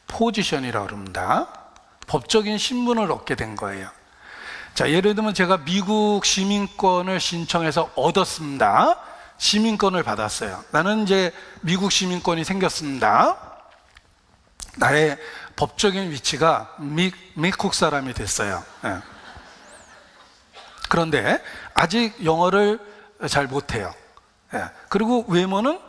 포지션이라고 합니다. 법적인 신분을 얻게 된 거예요. 자, 예를 들면 제가 미국 시민권을 신청해서 얻었습니다. 시민권을 받았어요. 나는 이제 미국 시민권이 생겼습니다. 나의 법적인 위치가 미국 사람이 됐어요. 네. 그런데 아직 영어를 잘 못해요. 네. 그리고 외모는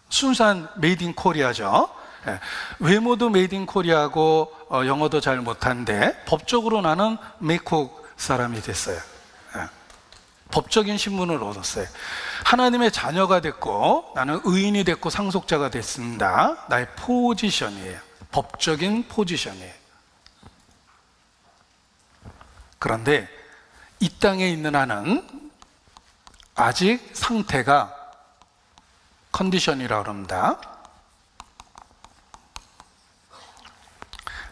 순수한 메이드 인 코리아죠. 네. 외모도 메이드 인 코리아고 영어도 잘 못하는데 법적으로 나는 미국 사람이 됐어요. 네. 법적인 신분을 얻었어요. 하나님의 자녀가 됐고 나는 의인이 됐고 상속자가 됐습니다. 나의 포지션이에요. 법적인 포지션이에요. 그런데 이 땅에 있는 한은 아직 상태가 컨디션이라고 합니다.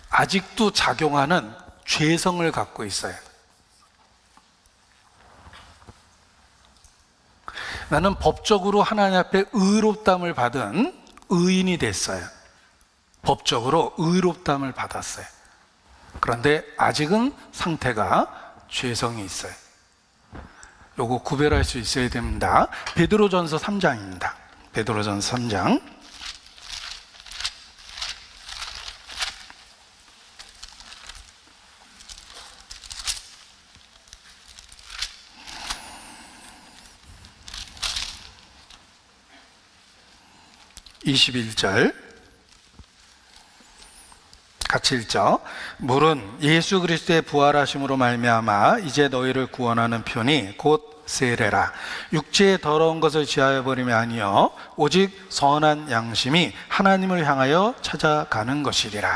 아직도 작용하는 죄성을 갖고 있어요. 나는 법적으로 하나님 앞에 의롭담을 받은 의인이 됐어요. 법적으로 의롭담을 받았어요. 그런데 아직은 상태가 죄성이 있어요. 요거 구별할 수 있어야 됩니다. 베드로전서 3장입니다. 베드로전서 3장 21절 같이 읽죠. 물은 예수 그리스도의 부활하심으로 말미암아 이제 너희를 구원하는 편이 곧 세례라. 육체의 더러운 것을 지하여 버림이 아니요 오직 선한 양심이 하나님을 향하여 찾아가는 것이리라.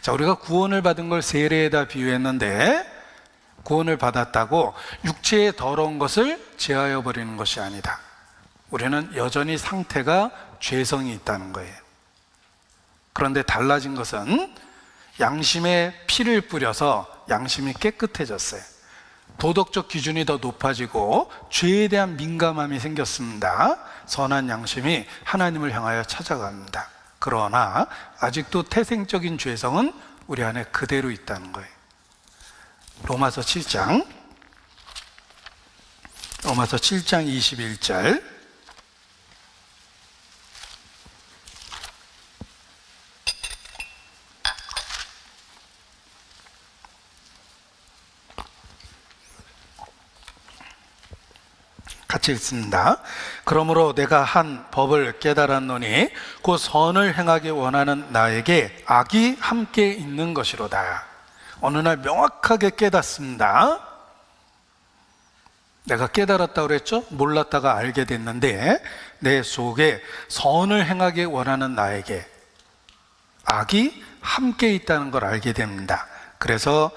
자, 우리가 구원을 받은 걸 세례에다 비유했는데, 구원을 받았다고 육체의 더러운 것을 제하여 버리는 것이 아니다. 우리는 여전히 상태가 죄성이 있다는 거예요. 그런데 달라진 것은 양심에 피를 뿌려서 양심이 깨끗해졌어요. 도덕적 기준이 더 높아지고 죄에 대한 민감함이 생겼습니다. 선한 양심이 하나님을 향하여 찾아갑니다. 그러나 아직도 태생적인 죄성은 우리 안에 그대로 있다는 거예요. 로마서 7장 21절 같이 읽습니다. 그러므로 내가 한 법을 깨달았노니 곧 선을 행하기 원하는 나에게 악이 함께 있는 것이로다. 어느 날 명확하게 깨닫습니다. 내가 깨달았다고 그랬죠? 몰랐다가 알게 됐는데 내 속에 선을 행하기 원하는 나에게 악이 함께 있다는 걸 알게 됩니다. 그래서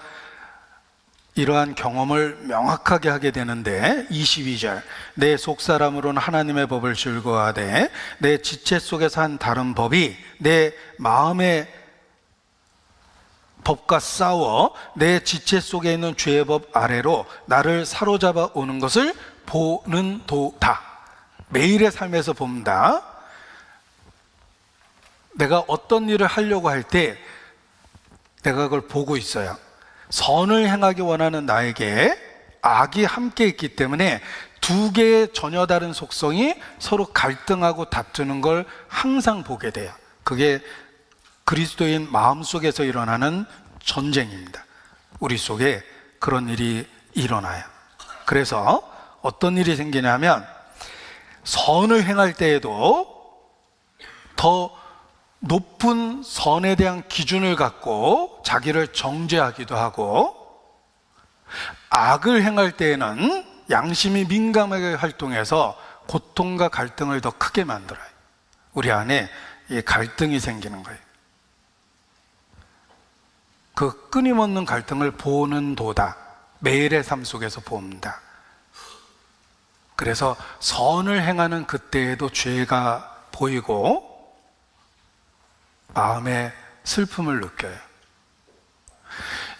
이러한 경험을 명확하게 하게 되는데 22절 내 속사람으로는 하나님의 법을 즐거워하되 내 지체 속에서 한 다른 법이 내 마음의 법과 싸워 내 지체 속에 있는 죄의 법 아래로 나를 사로잡아 오는 것을 보는 도다. 매일의 삶에서 봅니다. 내가 어떤 일을 하려고 할 때 내가 그걸 보고 있어요. 선을 행하기 원하는 나에게 악이 함께 있기 때문에 두 개의 전혀 다른 속성이 서로 갈등하고 다투는 걸 항상 보게 돼요. 그게 그리스도인 마음속에서 일어나는 전쟁입니다. 우리 속에 그런 일이 일어나요. 그래서 어떤 일이 생기냐면 선을 행할 때에도 더 높은 선에 대한 기준을 갖고 자기를 정죄하기도 하고, 악을 행할 때에는 양심이 민감하게 활동해서 고통과 갈등을 더 크게 만들어요. 우리 안에 이 갈등이 생기는 거예요. 그 끊임없는 갈등을 보는 도다. 매일의 삶 속에서 봅니다. 그래서 선을 행하는 그때에도 죄가 보이고 마음에 슬픔을 느껴요.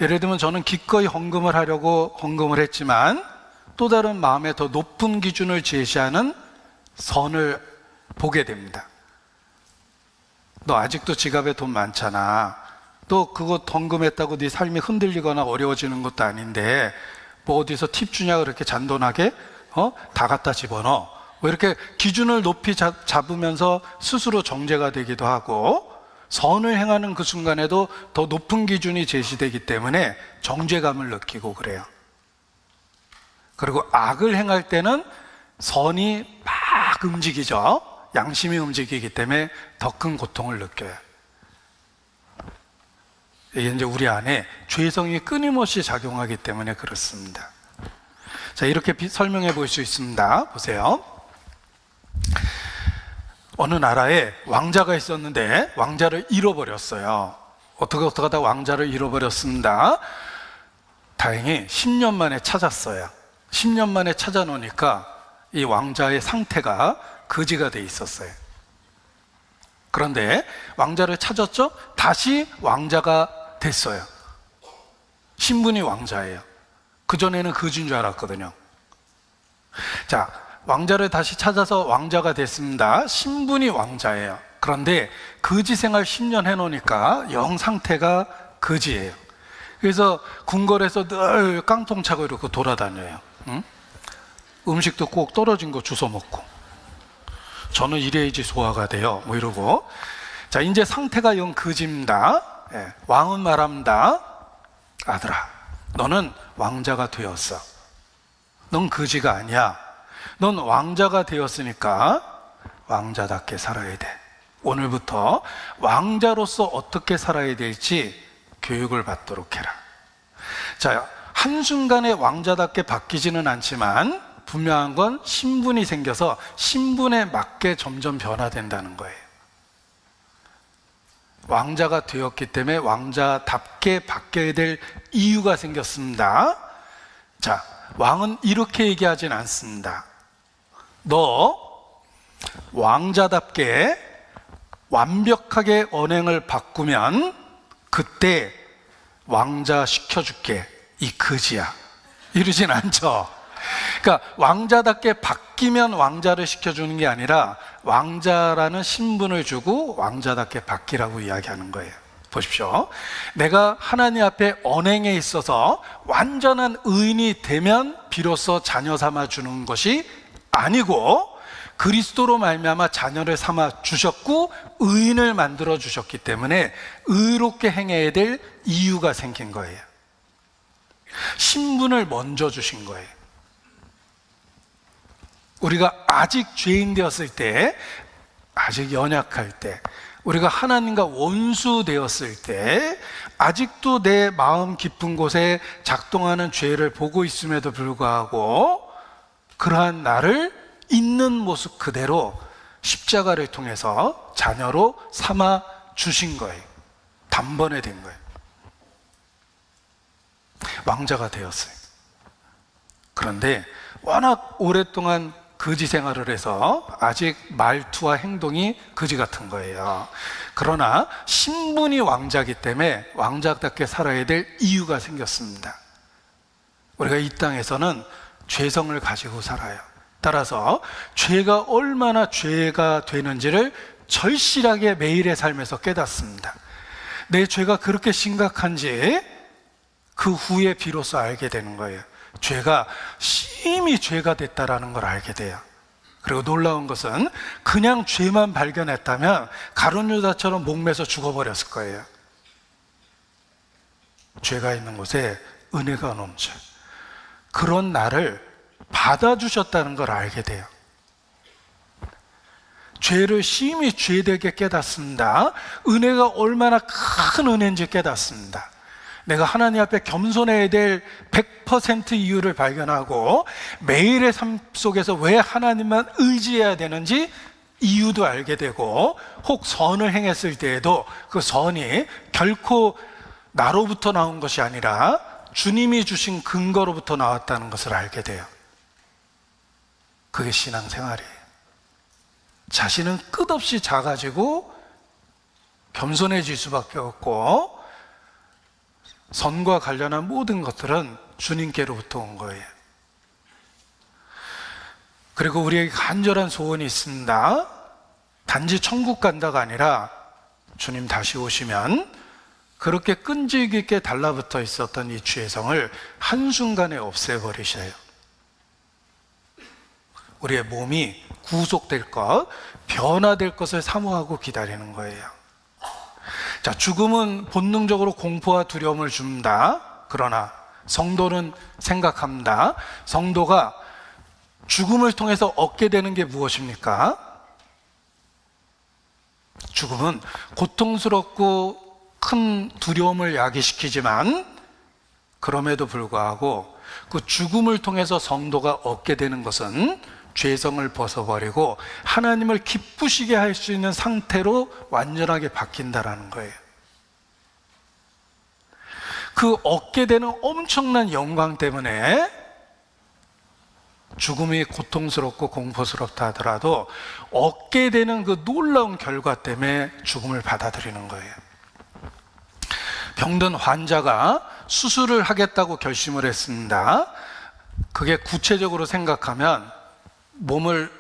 예를 들면 저는 기꺼이 헌금을 하려고 헌금을 했지만 또 다른 마음에 더 높은 기준을 제시하는 선을 보게 됩니다. 너 아직도 지갑에 돈 많잖아. 또 그거 헌금했다고 네 삶이 흔들리거나 어려워지는 것도 아닌데 뭐 어디서 팁 주냐 그렇게 잔돈하게 다 갖다 집어넣어. 뭐 이렇게 기준을 높이 잡으면서 스스로 정죄가 되기도 하고, 선을 행하는 그 순간에도 더 높은 기준이 제시되기 때문에 정죄감을 느끼고 그래요. 그리고 악을 행할 때는 선이 막 움직이죠. 양심이 움직이기 때문에 더 큰 고통을 느껴요. 이게 이제 우리 안에 죄성이 끊임없이 작용하기 때문에 그렇습니다. 자, 이렇게 설명해 볼 수 있습니다. 보세요. 어느 나라에 왕자가 있었는데 왕자를 잃어버렸어요. 어떻게 하다 왕자를 잃어버렸습니다. 다행히 10년 만에 찾았어요. 10년 만에 찾아놓으니까 이 왕자의 상태가 거지가 돼 있었어요. 그런데 왕자를 찾았죠? 다시 왕자가 됐어요. 신분이 왕자예요. 그전에는 거지인 줄 알았거든요. 자, 왕자를 다시 찾아서 왕자가 됐습니다. 신분이 왕자예요. 그런데 거지 생활 10년 해놓으니까 영 상태가 거지예요. 그래서 궁궐에서 늘 깡통 차고 이렇게 돌아다녀요. 응? 음식도 꼭 떨어진 거 주워 먹고, 저는 이래야지 소화가 돼요 뭐 이러고. 자, 이제 상태가 영 거지입니다. 예, 왕은 말합니다. 아들아, 너는 왕자가 되었어. 넌 거지가 아니야. 넌 왕자가 되었으니까 왕자답게 살아야 돼. 오늘부터 왕자로서 어떻게 살아야 될지 교육을 받도록 해라. 자, 한순간에 왕자답게 바뀌지는 않지만 분명한 건 신분이 생겨서 신분에 맞게 점점 변화된다는 거예요. 왕자가 되었기 때문에 왕자답게 바뀌어야 될 이유가 생겼습니다. 자, 왕은 이렇게 얘기하진 않습니다. 너 왕자답게 완벽하게 언행을 바꾸면 그때 왕자 시켜줄게, 이 거지야. 이러진 않죠. 그러니까 왕자답게 바뀌면 왕자를 시켜주는 게 아니라 왕자라는 신분을 주고 왕자답게 바뀌라고 이야기하는 거예요. 보십시오. 내가 하나님 앞에 언행에 있어서 완전한 의인이 되면 비로소 자녀 삼아 주는 것이 아니고, 그리스도로 말미암아 자녀를 삼아 주셨고 의인을 만들어 주셨기 때문에 의롭게 행해야 될 이유가 생긴 거예요. 신분을 먼저 주신 거예요. 우리가 아직 죄인 되었을 때, 아직 연약할 때, 우리가 하나님과 원수 되었을 때, 아직도 내 마음 깊은 곳에 작동하는 죄를 보고 있음에도 불구하고 그러한 나를 있는 모습 그대로 십자가를 통해서 자녀로 삼아 주신 거예요. 단번에 된 거예요. 왕자가 되었어요. 그런데 워낙 오랫동안 거지 생활을 해서 아직 말투와 행동이 거지 같은 거예요. 그러나 신분이 왕자이기 때문에 왕자답게 살아야 될 이유가 생겼습니다. 우리가 이 땅에서는 죄성을 가지고 살아요. 따라서 죄가 얼마나 죄가 되는지를 절실하게 매일의 삶에서 깨닫습니다. 내 죄가 그렇게 심각한지 그 후에 비로소 알게 되는 거예요. 죄가 심히 죄가 됐다라는 걸 알게 돼요. 그리고 놀라운 것은 그냥 죄만 발견했다면 가룟 유다처럼 목매서 죽어버렸을 거예요. 죄가 있는 곳에 은혜가 넘쳐요. 그런 나를 받아주셨다는 걸 알게 돼요. 죄를 심히 죄되게 깨닫습니다. 은혜가 얼마나 큰 은혜인지 깨닫습니다. 내가 하나님 앞에 겸손해야 될 100% 이유를 발견하고 매일의 삶 속에서 왜 하나님만 의지해야 되는지 이유도 알게 되고, 혹 선을 행했을 때에도 그 선이 결코 나로부터 나온 것이 아니라 주님이 주신 근거로부터 나왔다는 것을 알게 돼요. 그게 신앙생활이에요. 자신은 끝없이 작아지고 겸손해질 수밖에 없고, 선과 관련한 모든 것들은 주님께로부터 온 거예요. 그리고 우리에게 간절한 소원이 있습니다. 단지 천국 간다가 아니라 주님 다시 오시면 그렇게 끈질기 있게 달라붙어 있었던 이 죄성을 한순간에 없애버리셔요. 우리의 몸이 구속될 것, 변화될 것을 사모하고 기다리는 거예요. 자, 죽음은 본능적으로 공포와 두려움을 줍니다. 그러나 성도는 생각합니다. 성도가 죽음을 통해서 얻게 되는 게 무엇입니까? 죽음은 고통스럽고 큰 두려움을 야기시키지만, 그럼에도 불구하고 그 죽음을 통해서 성도가 얻게 되는 것은 죄성을 벗어버리고 하나님을 기쁘시게 할 수 있는 상태로 완전하게 바뀐다라는 거예요. 그 얻게 되는 엄청난 영광 때문에 죽음이 고통스럽고 공포스럽다 하더라도 얻게 되는 그 놀라운 결과 때문에 죽음을 받아들이는 거예요. 병든 환자가 수술을 하겠다고 결심을 했습니다. 그게 구체적으로 생각하면 몸을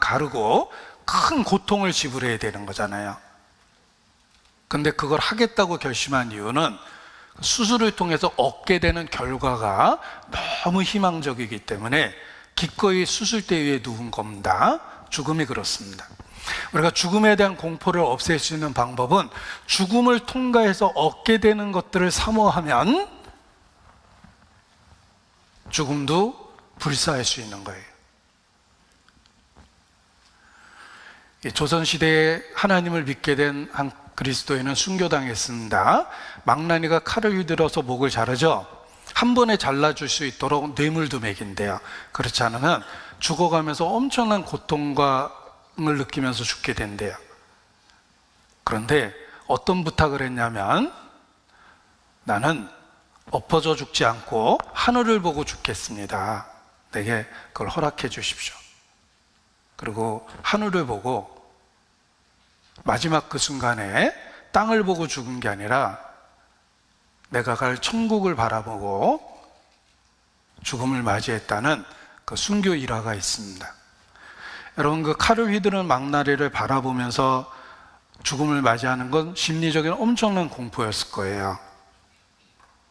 가르고 큰 고통을 지불해야 되는 거잖아요. 근데 그걸 하겠다고 결심한 이유는 수술을 통해서 얻게 되는 결과가 너무 희망적이기 때문에 기꺼이 수술대 위에 누운 겁니다. 죽음이 그렇습니다. 우리가 죽음에 대한 공포를 없앨 수 있는 방법은 죽음을 통과해서 얻게 되는 것들을 사모하면 죽음도 불사할 수 있는 거예요. 조선시대에 하나님을 믿게 된 한 그리스도인은 순교당했습니다. 망나니가 칼을 휘둘러서 목을 자르죠. 한 번에 잘라줄 수 있도록 뇌물도 먹인대요. 그렇지 않으면 죽어가면서 엄청난 고통을 느끼면서 죽게 된대요. 그런데 어떤 부탁을 했냐면, 나는 엎어져 죽지 않고 하늘을 보고 죽겠습니다. 내게 그걸 허락해 주십시오. 그리고 하늘을 보고 마지막 그 순간에 땅을 보고 죽은 게 아니라 내가 갈 천국을 바라보고 죽음을 맞이했다는 그 순교 일화가 있습니다. 여러분, 그 칼을 휘두른 망나니를 바라보면서 죽음을 맞이하는 건 심리적인 엄청난 공포였을 거예요.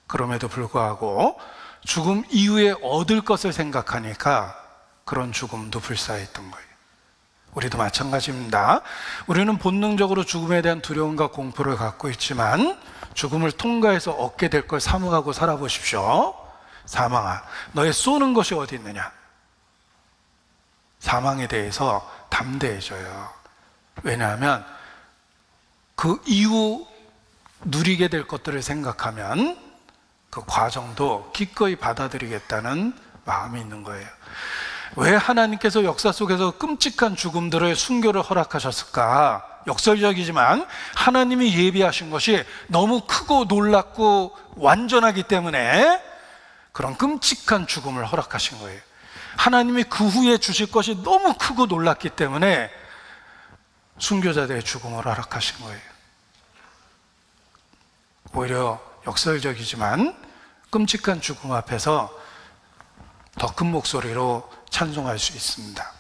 그럼에도 불구하고 죽음 이후에 얻을 것을 생각하니까 그런 죽음도 불사했던 거예요. 우리도 마찬가지입니다. 우리는 본능적으로 죽음에 대한 두려움과 공포를 갖고 있지만 죽음을 통과해서 얻게 될 걸 사모하고 살아보십시오. 사망아, 너의 쏘는 것이 어디 있느냐? 사망에 대해서 담대해져요. 왜냐하면 그 이후 누리게 될 것들을 생각하면 그 과정도 기꺼이 받아들이겠다는 마음이 있는 거예요. 왜 하나님께서 역사 속에서 끔찍한 죽음들을 순교를 허락하셨을까? 역설적이지만 하나님이 예비하신 것이 너무 크고 놀랍고 완전하기 때문에 그런 끔찍한 죽음을 허락하신 거예요. 하나님이 그 후에 주실 것이 너무 크고 놀랍기 때문에 순교자들의 죽음을 허락하신 거예요. 오히려 역설적이지만 끔찍한 죽음 앞에서 더 큰 목소리로 찬송할 수 있습니다.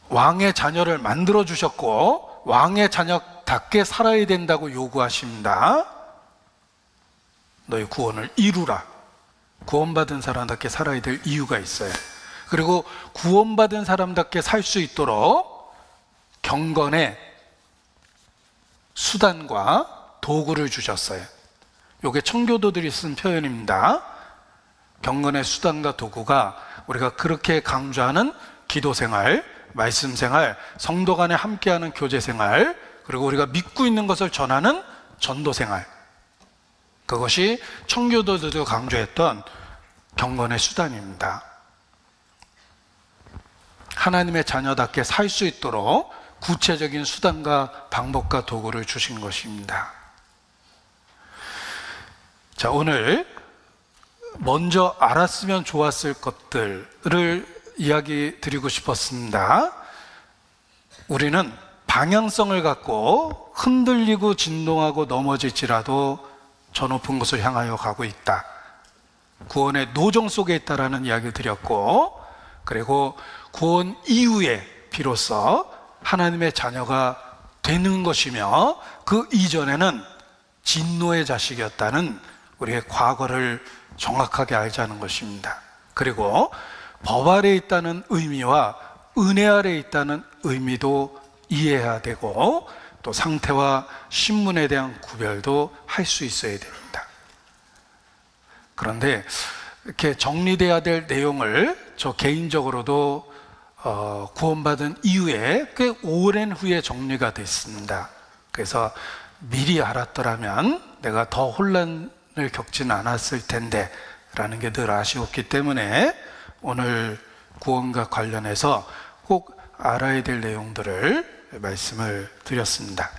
왕의 자녀를 만들어 주셨고 왕의 자녀답게 살아야 된다고 요구하십니다. 너희 구원을 이루라. 구원받은 사람답게 살아야 될 이유가 있어요. 그리고 구원받은 사람답게 살 수 있도록 경건의 수단과 도구를 주셨어요. 이게 청교도들이 쓴 표현입니다. 경건의 수단과 도구가 우리가 그렇게 강조하는 기도생활, 말씀생활, 성도 간에 함께하는 교제생활, 그리고 우리가 믿고 있는 것을 전하는 전도생활, 그것이 청교도들도 강조했던 경건의 수단입니다. 하나님의 자녀답게 살 수 있도록 구체적인 수단과 방법과 도구를 주신 것입니다. 자, 오늘 먼저 알았으면 좋았을 것들을 이야기 드리고 싶었습니다. 우리는 방향성을 갖고 흔들리고 진동하고 넘어질지라도 저 높은 곳을 향하여 가고 있다. 구원의 노정 속에 있다라는 이야기를 드렸고, 그리고 구원 이후에 비로소 하나님의 자녀가 되는 것이며 그 이전에는 진노의 자식이었다는 우리의 과거를 정확하게 알자는 것입니다. 그리고 법 아래에 있다는 의미와 은혜 아래에 있다는 의미도 이해해야 되고, 또 상태와 신분에 대한 구별도 할 수 있어야 됩니다. 그런데 이렇게 정리돼야 될 내용을 저 개인적으로도 구원받은 이후에 꽤 오랜 후에 정리가 됐습니다. 그래서 미리 알았더라면 내가 더 혼란을 겪지는 않았을 텐데 라는 게 늘 아쉬웠기 때문에 오늘 구원과 관련해서 꼭 알아야 될 내용들을 말씀을 드렸습니다.